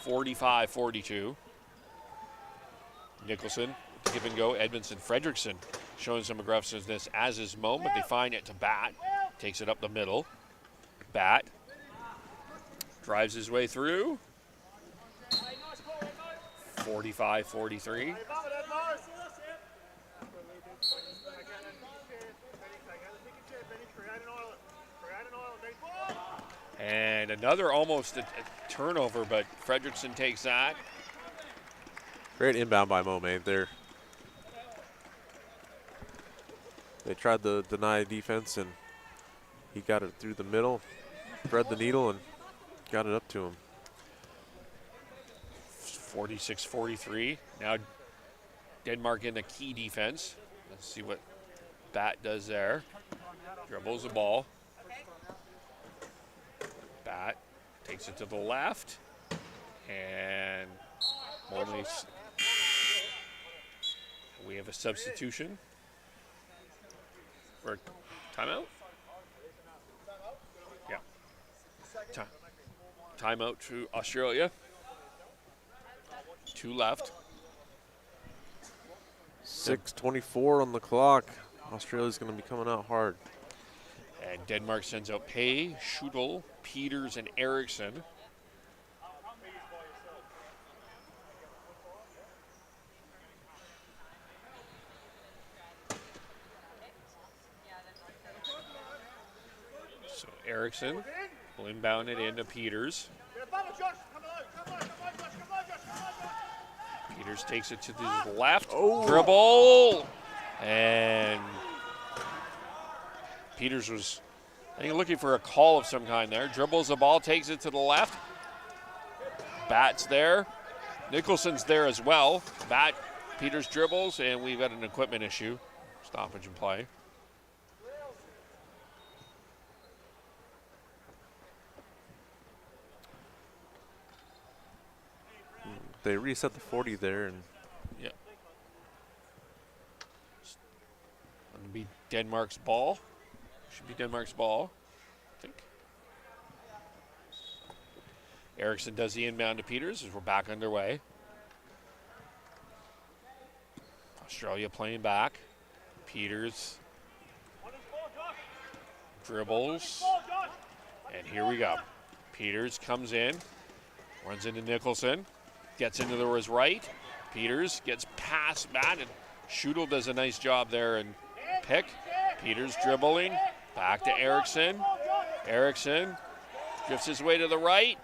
45-42. Nicholson, give and go. Edmondson, Fredrickson showing some aggressiveness as is Mo, but they find it to Bat. Takes it up the middle. Bat drives his way through. 45-43. And another almost a turnover, but Fredrickson takes that. Great inbound by Mo made there. They tried to deny defense, and he got it through the middle, thread the needle, and got it up to him. 46-43. Now Denmark in the key defense. Let's see what Bat does there. Dribbles the ball. Bat takes it to the left. And only we have a substitution for timeout. Yeah. Timeout to Australia. 2 left. 6:24 on the clock. Australia's going to be coming out hard. And Denmark sends out Pay, Schuttel, Peters, and Eriksson. So Eriksson will inbound it into Peters. Peters takes it to the left. Dribble! And Peters was, I think, looking for a call of some kind there. Dribbles the ball, takes it to the left. Bat's there. Nicholson's there as well. Bat, Peters dribbles, and we've got an equipment issue. Stoppage and play. They reset the 40 there, and Yeah. It'll be Denmark's ball. Should be Denmark's ball, I think. Eriksson does the inbound to Peters as we're back underway. Australia playing back. Peters dribbles. And here we go. Peters comes in, runs into Nicholson, gets into his right. Peters gets past Matt, and Schuttel does a nice job there and pick. Peters dribbling, back to Eriksson. Eriksson drifts his way to the right,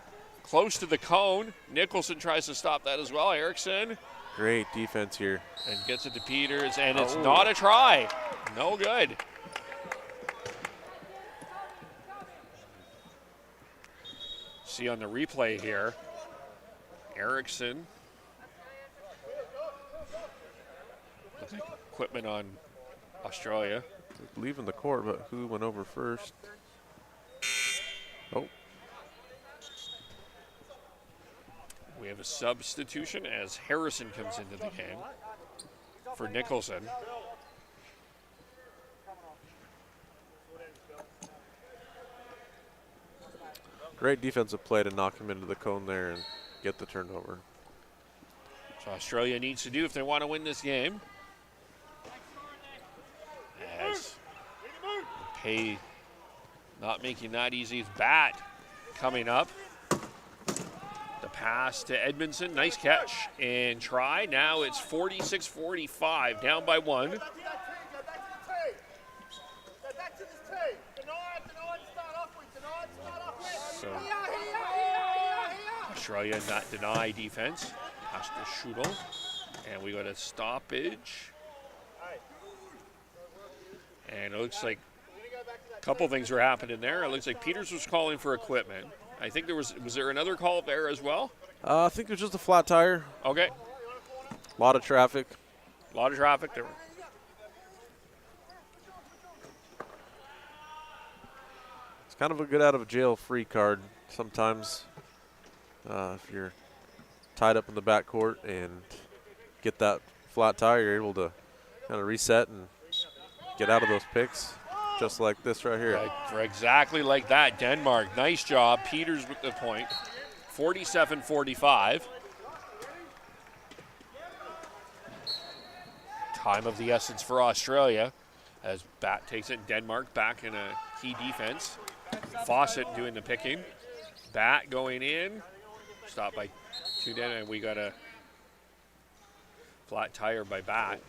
close to the cone. Nicholson tries to stop that as well. Eriksson. great defense here. And gets it to Peters, and it's not a try. No good. See on the replay here, Eriksson. Looks like equipment on Australia. Leaving the court, but who went over first? Oh. We have a substitution as Harrison comes into the game for Nicholson. Great defensive play to knock him into the cone there and get the turnover. So Australia needs to do if they want to win this game. As Pay not making that easy. It's Bat coming up. The pass to Edmondson. Nice catch and try. Now it's 46-45, down by 1. So Australia not deny defense. Pass to Schudel. And we got a stoppage. And it looks like a couple things were happening there. It looks like Peters was calling for equipment. I think was there another call there as well? I think it was just a flat tire. Okay. A lot of traffic. A lot of traffic there. It's kind of a get out of jail free card sometimes if you're tied up in the backcourt and get that flat tire, you're able to kind of reset and get out of those picks just like this right here. Right, exactly like that. Denmark, nice job. Peters with the point. 47-45. Time of the essence for Australia as Bat takes it. Denmark back in a key defense. Fawcett doing the picking. Bat going in. Stopped by Tuden, and we got a flat tire by Bat.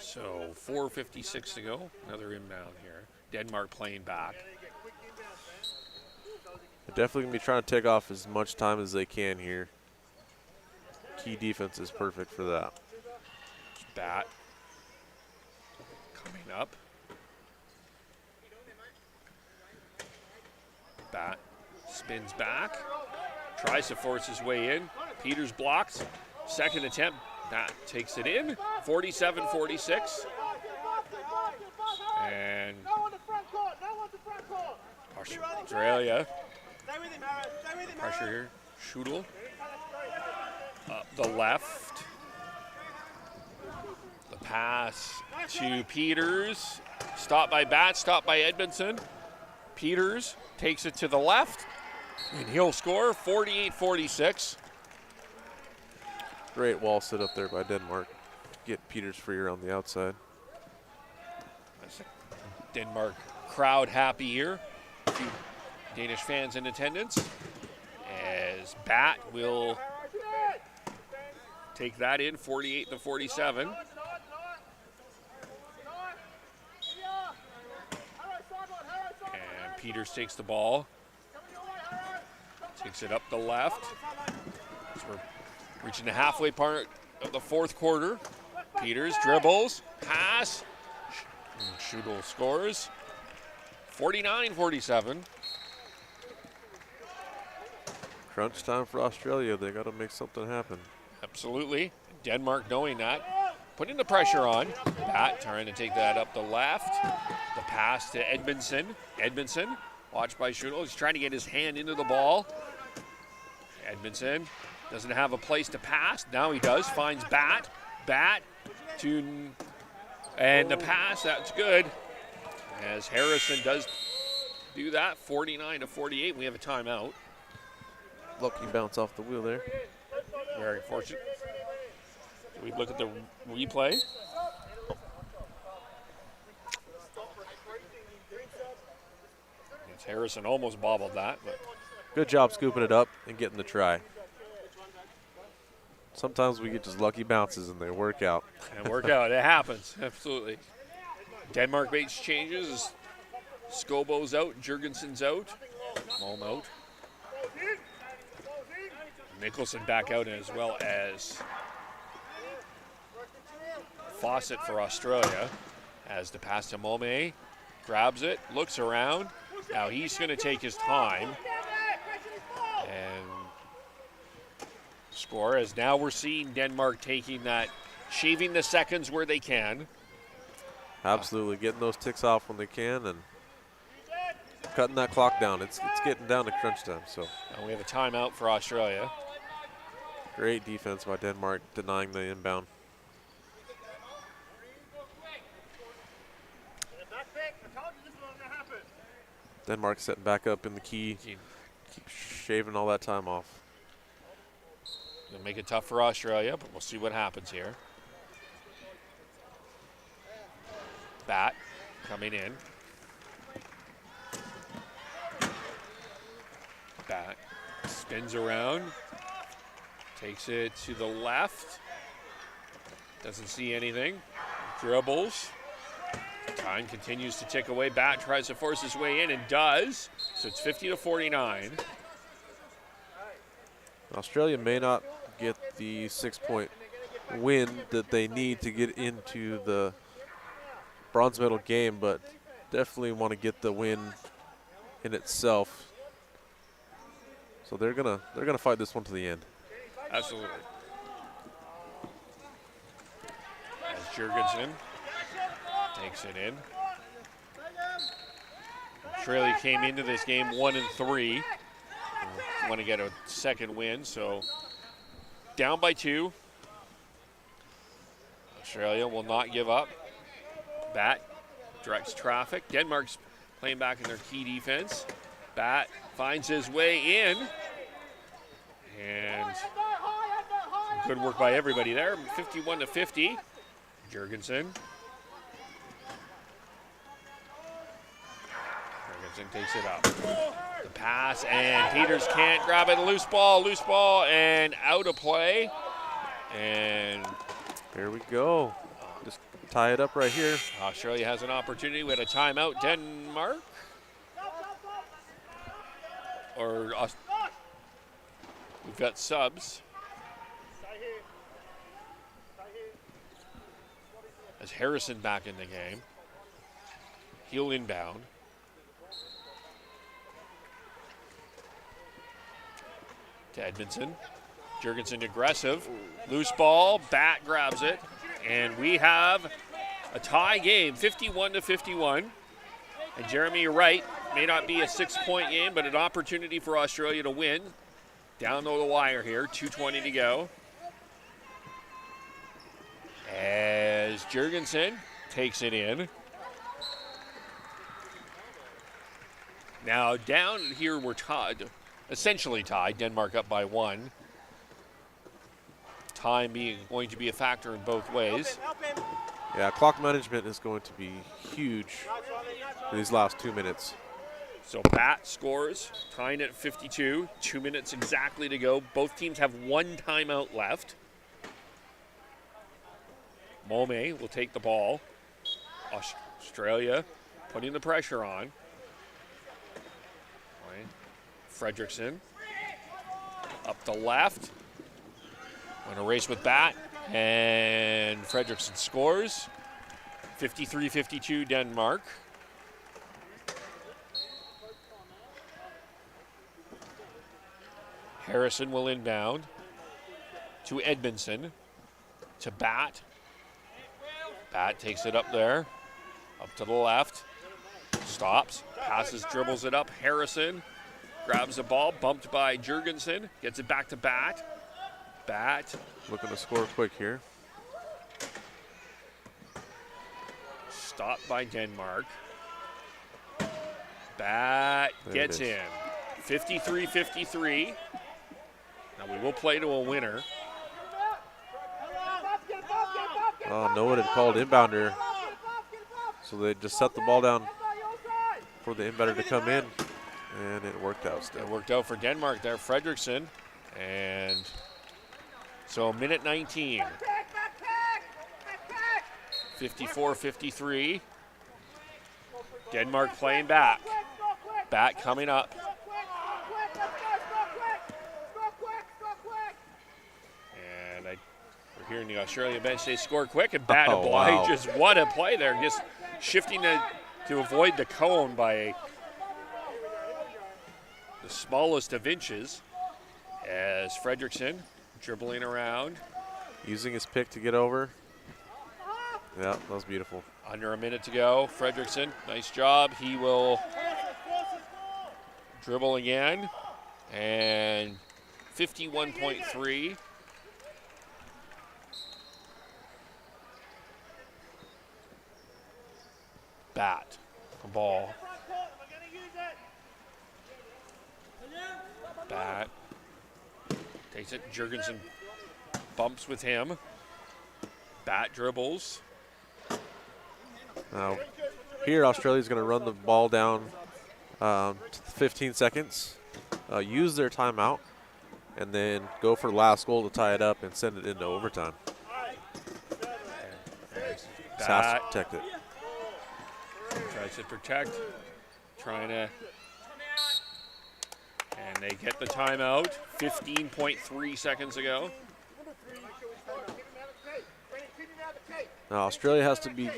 So 4:56 to go. Another inbound here. Denmark playing back. They're definitely going to be trying to take off as much time as they can here. Key defense is perfect for that. Bat coming up. Bat spins back. Tries to force his way in. Peters blocks. Second attempt. Bat takes it in. 47-46. And Australia. Pressure here. Schudel. Up the left. The pass to Peters. Stopped by Bat, stopped by Edmondson. Peters takes it to the left. And he'll score 48-46. Great wall sit up there by Denmark. Get Peters free around the outside. Denmark crowd happy here. A few Danish fans in attendance. As Bat will take that in, 48-47. And Peters takes the ball. Takes it up the left. So we're reaching the halfway part of the fourth quarter. Peters dribbles, pass. Schudel scores. 49-47. Crunch time for Australia. They got to make something happen. Absolutely. Denmark knowing that. Putting the pressure on. Bat trying to take that up the left. The pass to Edmondson. Edmondson, watched by Schudel. He's trying to get his hand into the ball. Edmondson doesn't have a place to pass. Now he does. Finds Bat. Bat to... And the pass, that's good. As Harrison does do that, 49-48. We have a timeout. Lucky bounce off the wheel there. Very fortunate. We look at the replay. It's Harrison almost bobbled that, but Good job scooping it up and getting the try. Sometimes we get just lucky bounces and they work out. and work out. It happens, absolutely. Denmark makes changes. Scobo's out, Jurgensen's out, Malm out. Nicholson back out as well as Fawcett for Australia. As the pass to Malme, grabs it, looks around. Now he's going to take his time and score, as now we're seeing Denmark taking that, shaving the seconds where they can. Absolutely, getting those ticks off when they can and cutting that clock down. It's getting down to crunch time. So And we have a timeout for Australia. great defense by Denmark, denying the inbound. Denmark setting back up in the key, keep shaving all that time off. Gonna make it tough for Australia, but we'll see what happens here. Bat coming in. Bat spins around, takes it to the left. Doesn't see anything. Dribbles. Time continues to tick away. Bat tries to force his way in and does. So it's 50-49. Australia may not get the 6-point win that they need to get into the bronze medal game, but definitely want to get the win in itself. So they're gonna fight this one to the end. Absolutely. As Jurgensen takes it in. Australia came into this game 1-3. Want to get a second win, so down by 2. Australia will not give up. Bat directs traffic. Denmark's playing back in their key defense. Bat finds his way in. And good work by everybody there. 51-50. Jurgensen. Jurgensen takes it up. The pass, and Peters can't grab it. Loose ball, and out of play. And There we go. Just tie it up right here. Australia has an opportunity. We had a timeout. Denmark. We've got subs. As Harrison back in the game. He'll inbound. To Edmondson. Jurgensen aggressive. Loose ball. Bat grabs it. And we have a tie game, 51-51. And Jeremy, you're right. May not be a 6-point game, but an opportunity for Australia to win. Down the wire here, 2:20 to go. As Jurgensen takes it in. Now down here we're tied, essentially tied. Denmark up by 1. Time going to be a factor in both ways. Yeah, clock management is going to be huge in these last 2 minutes. So Bat scores, tying at 52. 2 minutes exactly to go. Both teams have 1 timeout left. Mome will take the ball. Australia putting the pressure on. Fredrickson up the left. On a race with Bat, and Fredrickson scores. 53-52 Denmark. Harrison will inbound to Edmondson, to Bat. Bat takes it up there, up to the left, stops, passes, dribbles it up. Harrison grabs the ball, bumped by Jurgensen, gets it back to Bat. Bat looking to score quick here. Stopped by Denmark. Bat gets in. 53-53. Now we will play to a winner. No one had called inbounder, so they just set the ball down for the inbounder to come in, and it worked out still. It worked out for Denmark there, Fredrickson, and so minute 19. 54-53. Denmark playing back. Bat coming up. And we're hearing the Australian bench say score quick, and Bat obliges. Wow. What a play there. Just shifting to avoid the cone by the smallest of inches as Fredrickson dribbling around. Using his pick to get over. Yeah, that was beautiful. Under a minute to go. Fredrickson, nice job. He will dribble again. And 51.3. Bat. The ball. Bat. Takes it. Jurgensen bumps with him. Bat dribbles. Now, here Australia's going to run the ball down to 15 seconds, use their timeout, and then go for last goal to tie it up and send it into overtime. Has to protect it. Tries to protect. Trying to. And they get the timeout 15.3 seconds ago. Now, Australia has to be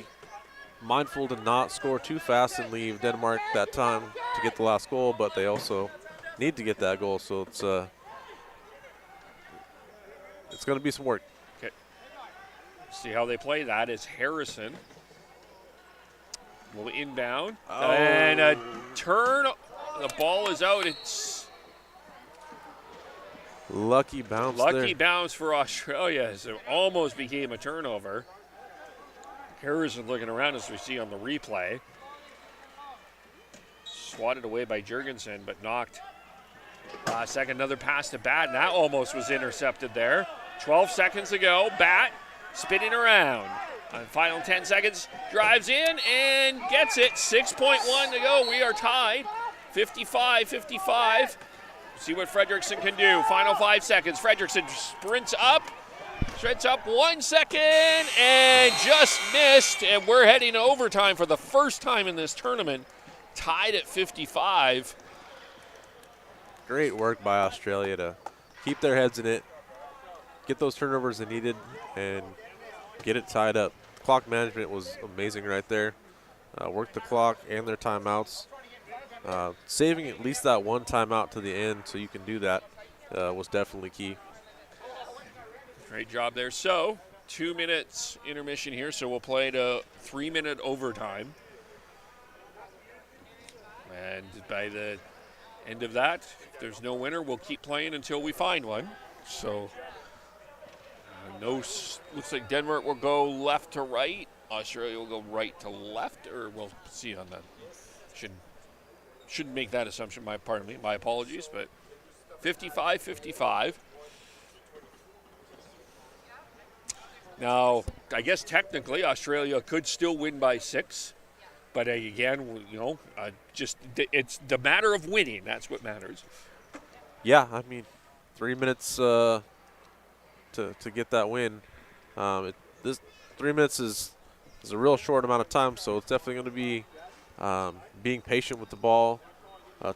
mindful to not score too fast and leave Denmark that time to get the last goal, but they also need to get that goal, so it's going to be some work. Okay. See how they play. That is Harrison. Will inbound. Oh. And a turn. The ball is out. It's lucky bounce there. lucky bounce for Australia as it almost became a turnover. Harrison looking around as we see on the replay. Swatted away by Jurgensen, but knocked. Second, another pass to Bat, and that almost was intercepted there. 12 seconds to go. Bat spinning around. On final 10 seconds, drives in and gets it. 6.1 to go. We are tied. 55-55. See what Fredrickson can do. Final 5 seconds. Fredrickson sprints up. Shreds up 1 second and just missed. And we're heading to overtime for the first time in this tournament. Tied at 55. Great work by Australia to keep their heads in it, get those turnovers they needed, and get it tied up. Clock management was amazing right there. Worked the clock and their timeouts. Saving at least that one timeout to the end so you can do that was definitely key. Great job there. So, 2 minutes intermission here, so we'll play to 3-minute overtime. And by the end of that, if there's no winner, we'll keep playing until we find one. So, looks like Denmark will go left to right. Australia will go right to left, or we'll see on that. Shouldn't make that assumption. My apologies, but 55-55. Now, I guess technically Australia could still win by 6, but again, it's the matter of winning. That's what matters. Yeah, I mean, 3 minutes to get that win. This 3 minutes is a real short amount of time, so it's definitely going to be being patient with the ball,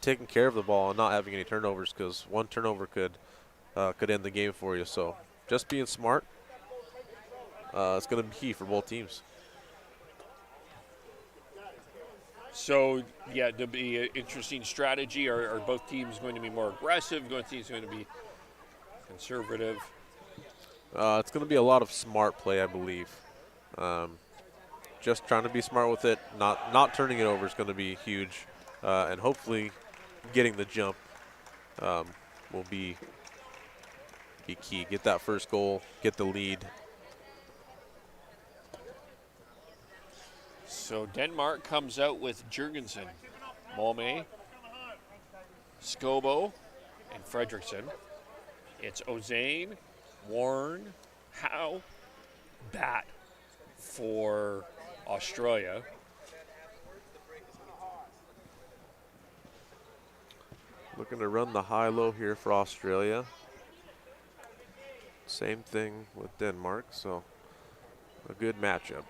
taking care of the ball, and not having any turnovers, because one turnover could end the game for you. So just being smart. It's going to be key for both teams. So, yeah, to be an interesting strategy. Are both teams going to be more aggressive? Both teams going to be conservative? It's going to be a lot of smart play, I believe. Just trying to be smart with it. Not turning it over is going to be huge. And hopefully getting the jump will be key. Get that first goal, get the lead. So Denmark comes out with Jurgensen, Malmé, Skobo, and Fredrickson. It's Ozane, Warren, Howe, Bat for Australia. Looking to run the high-low here for Australia. Same thing with Denmark, so a good matchup.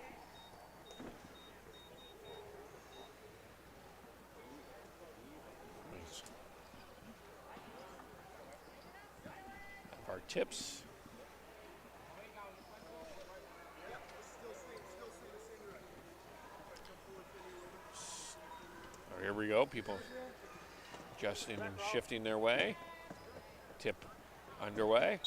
Our tips. Oh, here we go. People adjusting and shifting their way. Tip underway.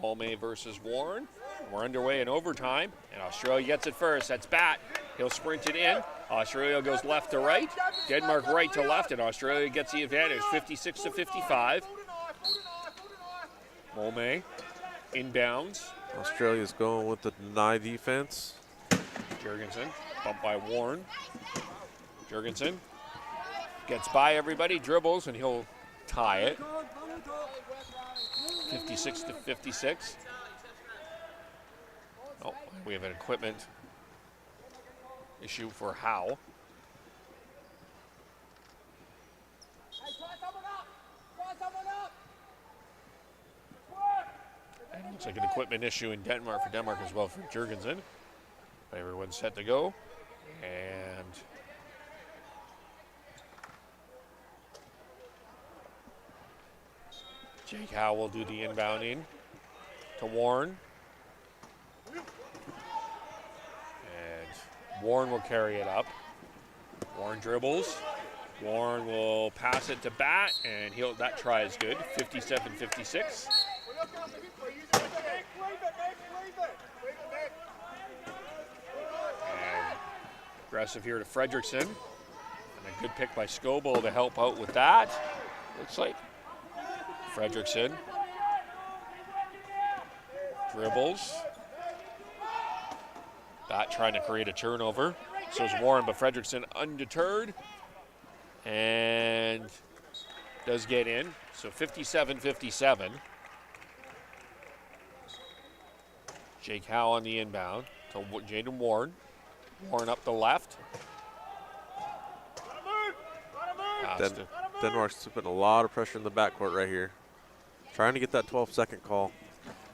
Mulme versus Warren. We're underway in overtime, and Australia gets it first. That's Bat. He'll sprint it in. Australia goes left to right. Denmark right to left, and Australia gets the advantage, 56 to 55. Mulme inbounds. Australia's going with the deny defense. Jurgensen, bumped by Warren. Jurgensen gets by everybody, dribbles, and he'll tie it. 56 to 56. Oh, we have an equipment issue for Howe. And it looks like an equipment issue in Denmark for Denmark as well for Jurgensen. Everyone's set to go. And Jake Howe will do the inbounding to Warren. And Warren will carry it up. Warren dribbles. Warren will pass it to Bat, and that try is good, 57-56. And aggressive here to Fredrickson. And a good pick by Scoble to help out with that. Looks like Fredrickson dribbles. Bat trying to create a turnover. So is Warren, but Fredrickson undeterred and does get in. So 57-57. Jake Howe on the inbound to Jaden Warren. Warren up the left. Denmark's putting a lot of pressure in the backcourt right here. Trying to get that 12-second call,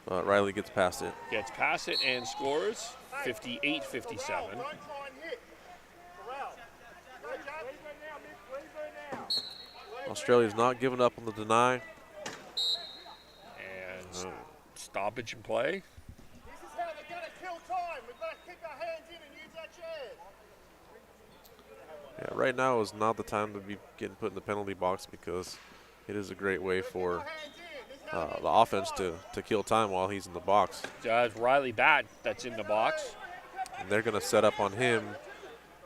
but Riley gets past it. Gets past it and scores 58-57. Australia's not giving up on the deny. And stoppage in play. This is how they're going to kill time. We've got to keep our hands in and use our chairs. Yeah, right now is not the time to be getting put in the penalty box because it is a great way for the offense to kill time while he's in the box. It's Riley Bat that's in the box. And they're going to set up on him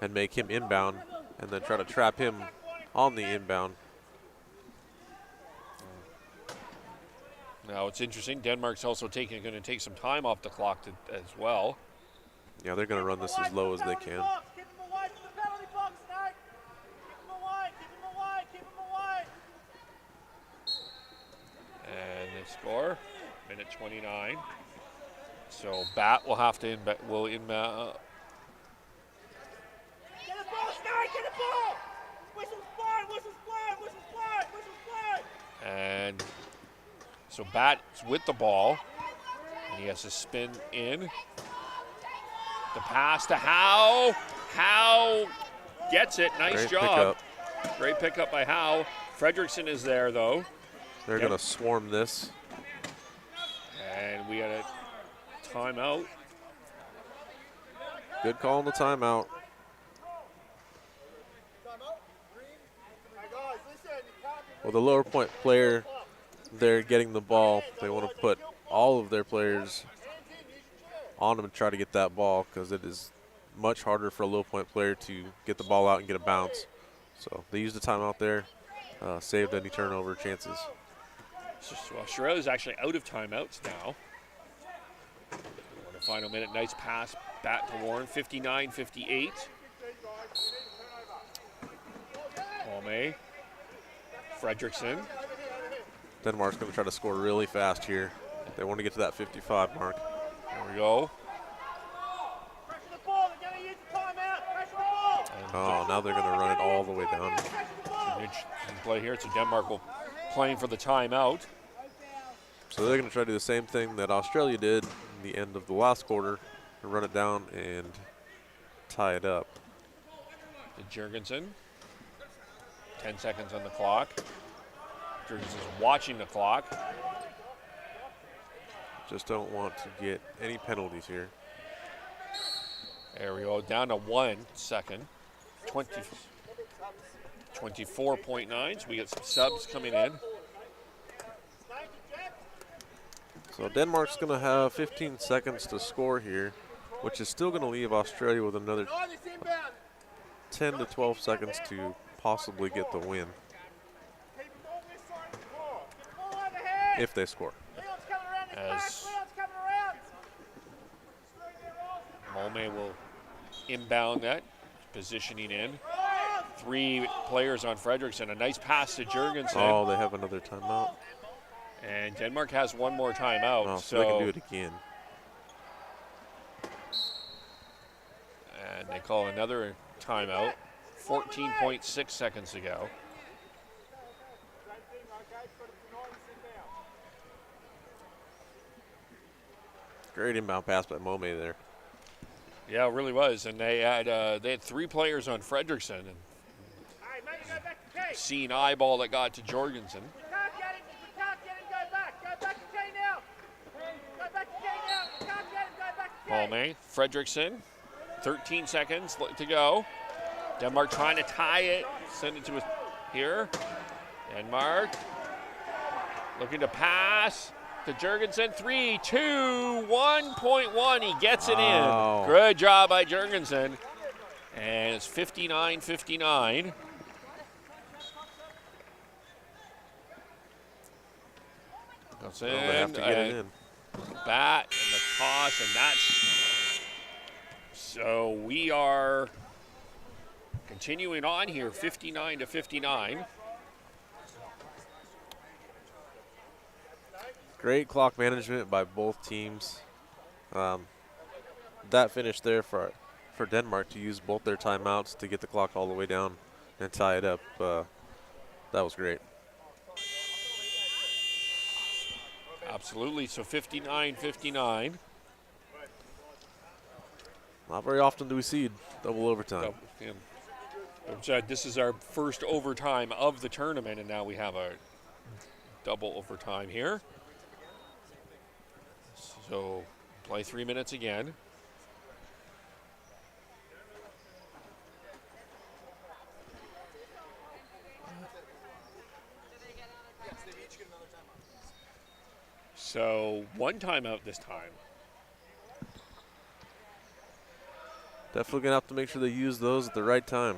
and make him inbound and then try to trap him on the inbound. Now it's interesting, Denmark's also going to take some time off the clock as well. Yeah, they're going to run this as low as they can. And they score, minute 29. So Bat will have to inbound. Get the ball, Snake, get the ball! Whistle's flying, whistle's flying, whistle's flying, whistle's flying! And so Bat's with the ball, and he has to spin in. The pass to Howe. Howe gets it. Nice Great job. pickup. Great pickup by Howe. Fredrickson is there, though. They're going to swarm this. And we had a timeout. Good call on the timeout. Well, the lower point player, they're getting the ball. They want to put all of their players on them and try to get that ball because it is much harder for a low point player to get the ball out and get a bounce. So they used the timeout there, saved any turnover chances. So Australia's actually out of timeouts now. The final minute, nice pass, Bat to Warren, 59-58. Mulme, Fredrickson. Denmark's going to try to score really fast here. They want to get to that 55 mark. There we go. Pressure the ball, they're going to use the timeout, pressure the ball! Oh, now they're going to run it all the way down. An interesting play here, so Denmark will playing for the timeout. So they're going to try to do the same thing that Australia did in the end of the last quarter and run it down and tie it up. To Jurgensen. 10 seconds on the clock. Jurgensen's watching the clock. Just don't want to get any penalties here. There we go, down to 1 second. 24.9, so we get some subs coming in. So Denmark's going to have 15 seconds to score here, which is still going to leave Australia with another 10 to 12 seconds to possibly get the win if they score. As Molme will inbound that, positioning in. 3 players on Fredrickson. A nice pass to Jurgensen. Oh, they have another timeout. And Denmark has one more timeout. Oh, so they can do it again. And they call another timeout 14.6 seconds ago. Great inbound pass by Molme there. Yeah, it really was. And they had 3 players on Fredrickson. And seen eyeball that got to Jorgensen. Molme, Fredrickson, 13 seconds to go. Denmark trying to tie it, send it to here. Denmark looking to pass to Jurgensen. 3, 2, 1.1. He gets it in. Good job by Jurgensen. And it's 59-59. Goes in, they have to get it in. Bat and the toss, and that's so we are continuing on here, 59-59. Great clock management by both teams. That finish there for Denmark to use both their timeouts to get the clock all the way down and tie it up. That was great. Absolutely, so 59-59. Not very often do we see double overtime. This is our first overtime of the tournament, and now we have a double overtime here. So play 3 minutes again. So 1 timeout this time. Definitely going to have to make sure they use those at the right time.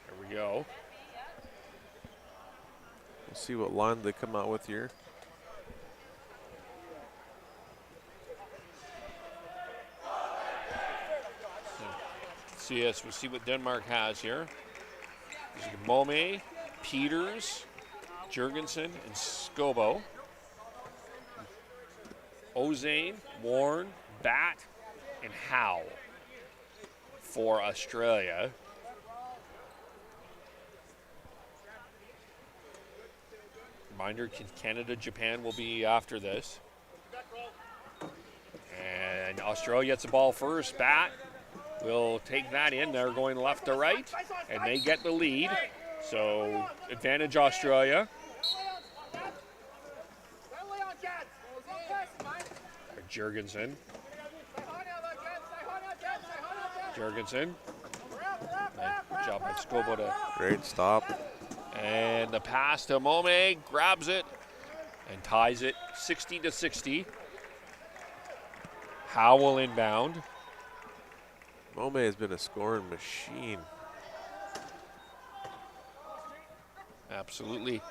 Here we go. We'll see what line they come out with here. We'll see what Denmark has here. Molme, Peters, Jurgensen, and Skobo. Ozane, Warren, Bat, and Howe for Australia. Reminder, Canada, Japan will be after this. And Australia gets the ball first. Bat will take that in. They're going left to right, and they get the lead. So advantage Australia. Jurgensen. Jurgensen. Good job by Skobo to. Great stop. And the pass to Molme, grabs it and ties it 60-60. Howell inbound. Molme has been a scoring machine. Absolutely.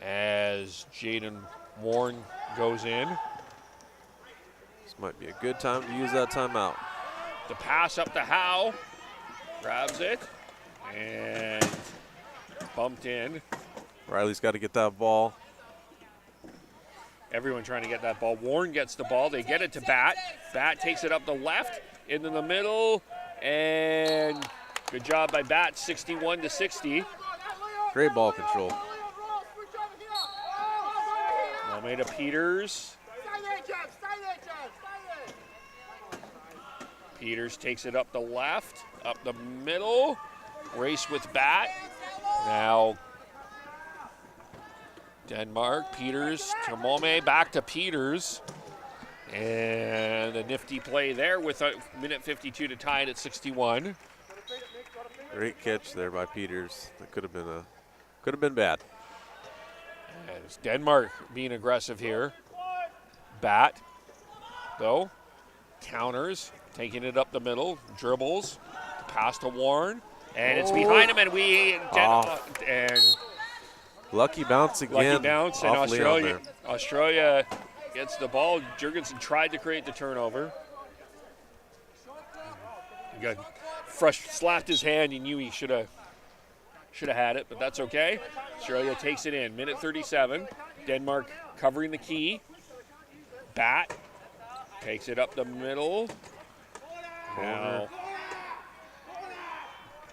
As Jaden Warren goes in. This might be a good time to use that timeout. The pass up to Howe. Grabs it. And bumped in. Riley's got to get that ball. Everyone trying to get that ball. Warren gets the ball. They get it to Bat. Bat takes it up the left, into the middle, and good job by Bat, 61-60. Great ball control. Molme to Peters. Peters takes it up the left, up the middle. Race with Bat. Now Denmark, Peters to Molme, back to Peters. And a nifty play there with a minute 52 to tie it at 61. Great catch there by Peters. That could have been a Could have been bad. As Denmark being aggressive here. Bat, though, counters, taking it up the middle, dribbles, pass to Warren, and it's behind him, and Lucky bounce again. lucky bounce, and off Leon there. Australia gets the ball. Jurgensen tried to create the turnover. Good. Slapped his hand. He knew he should have had it, but that's okay. Australia takes it in. Minute 37. Denmark covering the key. Bat takes it up the middle. Now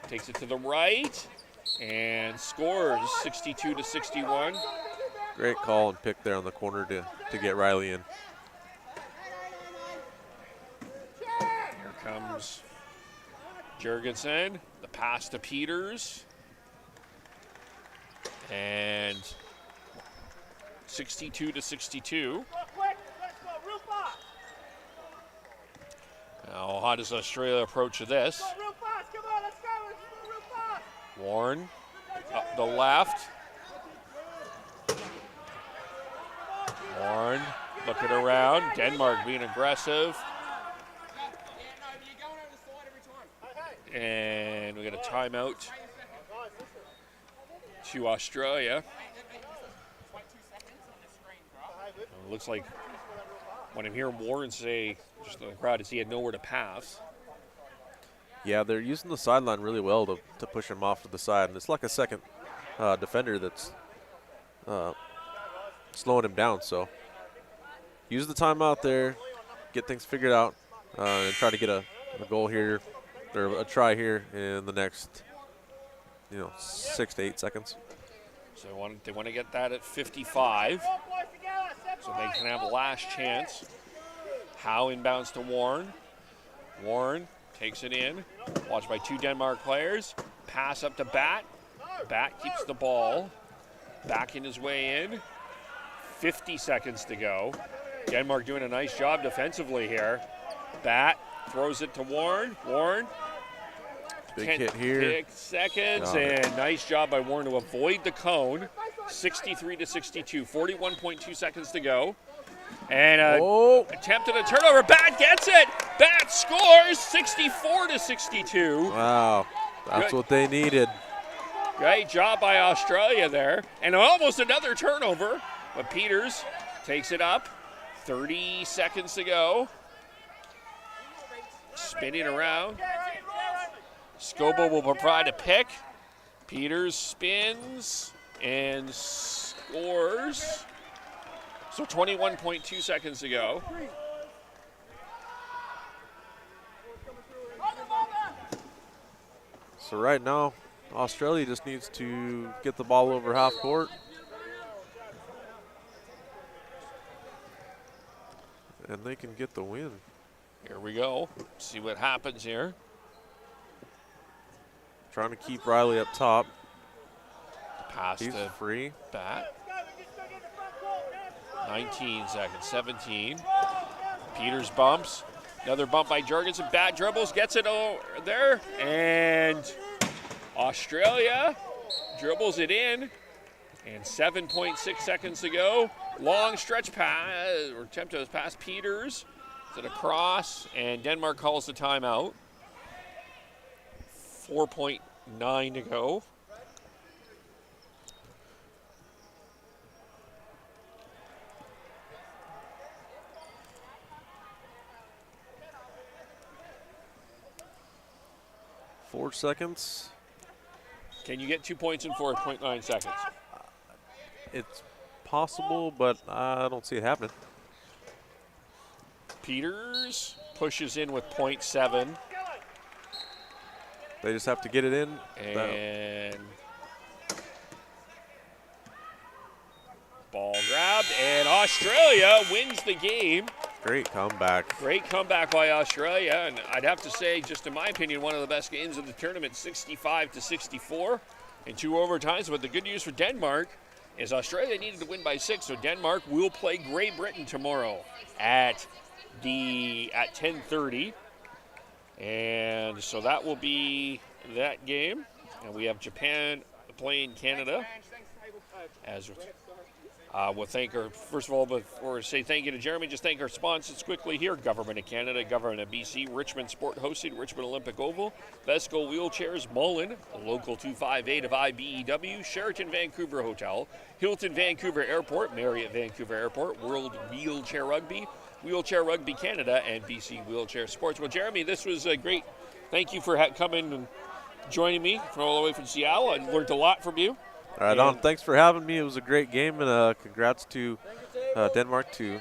takes it to the right and scores 62-61. Great call and pick there on the corner to get Riley in. Here comes Jurgensen. The pass to Peters. And 62-62. Now, how does Australia approach this? Warren up the left. Warren looking around. Denmark being aggressive. And we got a timeout to Australia. It looks like when I'm hearing Warren say, just in the crowd, is he had nowhere to pass. Yeah, they're using the sideline really well to push him off to the side. And it's like a second defender that's slowing him down. So use the timeout there, get things figured out, and try to get a goal here, or a try here in the next 6 to 8 seconds. So they want to get that at 55, so they can have a last chance. Howe inbounds to Warren. Warren takes it in, watched by two Denmark players. Pass up to Bat. Bat keeps the ball, backing his way in. 50 seconds to go. Denmark doing a nice job defensively here. Bat throws it to Warren. Warren. Big hit here. 6 seconds, and nice job by Warren to avoid the cone. 63-62, 41.2 seconds to go. And attempted a turnover. Bat gets it. Bat scores 64-62. Wow, that's what they needed. Great job by Australia there. And almost another turnover. But Peters takes it up. 30 seconds to go. Spinning around. Scobo will provide a pick. Peters spins and scores. So 21.2 seconds to go. So right now, Australia just needs to get the ball over half court. And they can get the win. Here we go. See what happens here. Trying to keep Riley up top. Pass He's to free. Bat. 19 seconds, 17. Peters bumps. Another bump by Jurgensen. Bat dribbles, gets it over there. And Australia dribbles it in. And 7.6 seconds to go. Long stretch pass, or attempt to pass Peters. Is it across? And Denmark calls the timeout. 4.9 to go. Four seconds. Can you get 2 points in 4.9 seconds? It's possible, but I don't see it happening. Peters pushes in with 0.7. They just have to get it in. And ball grabbed, and Australia wins the game. Great comeback. Great comeback by Australia, and I'd have to say, just in my opinion, one of the best games of the tournament, 65-64 in 2 overtimes. But the good news for Denmark is Australia needed to win by 6, so Denmark will play Great Britain tomorrow at 10:30. And so that will be that game. And we have Japan playing Canada. As we'll thank our, first of all, before I say thank you to Jeremy, just thank our sponsors quickly here. Government of Canada, Government of BC, Richmond Sport Hosting, Richmond Olympic Oval, Vesco Wheelchairs, Mullen, Local 258 of IBEW, Sheraton Vancouver Hotel, Hilton Vancouver Airport, Marriott Vancouver Airport, World Wheelchair Rugby, Wheelchair Rugby Canada, and BC Wheelchair Sports. Well, Jeremy, this was great. Thank you for coming and joining me from all the way from Seattle. I learned a lot from you. All right, on. Thanks for having me. It was a great game, and congrats to Denmark to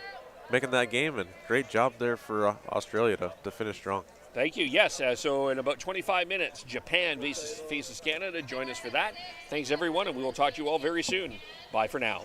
making that game, and great job there for Australia to finish strong. Thank you. Yes, so in about 25 minutes, Japan faces Canada. Join us for that. Thanks, everyone, and we will talk to you all very soon. Bye for now.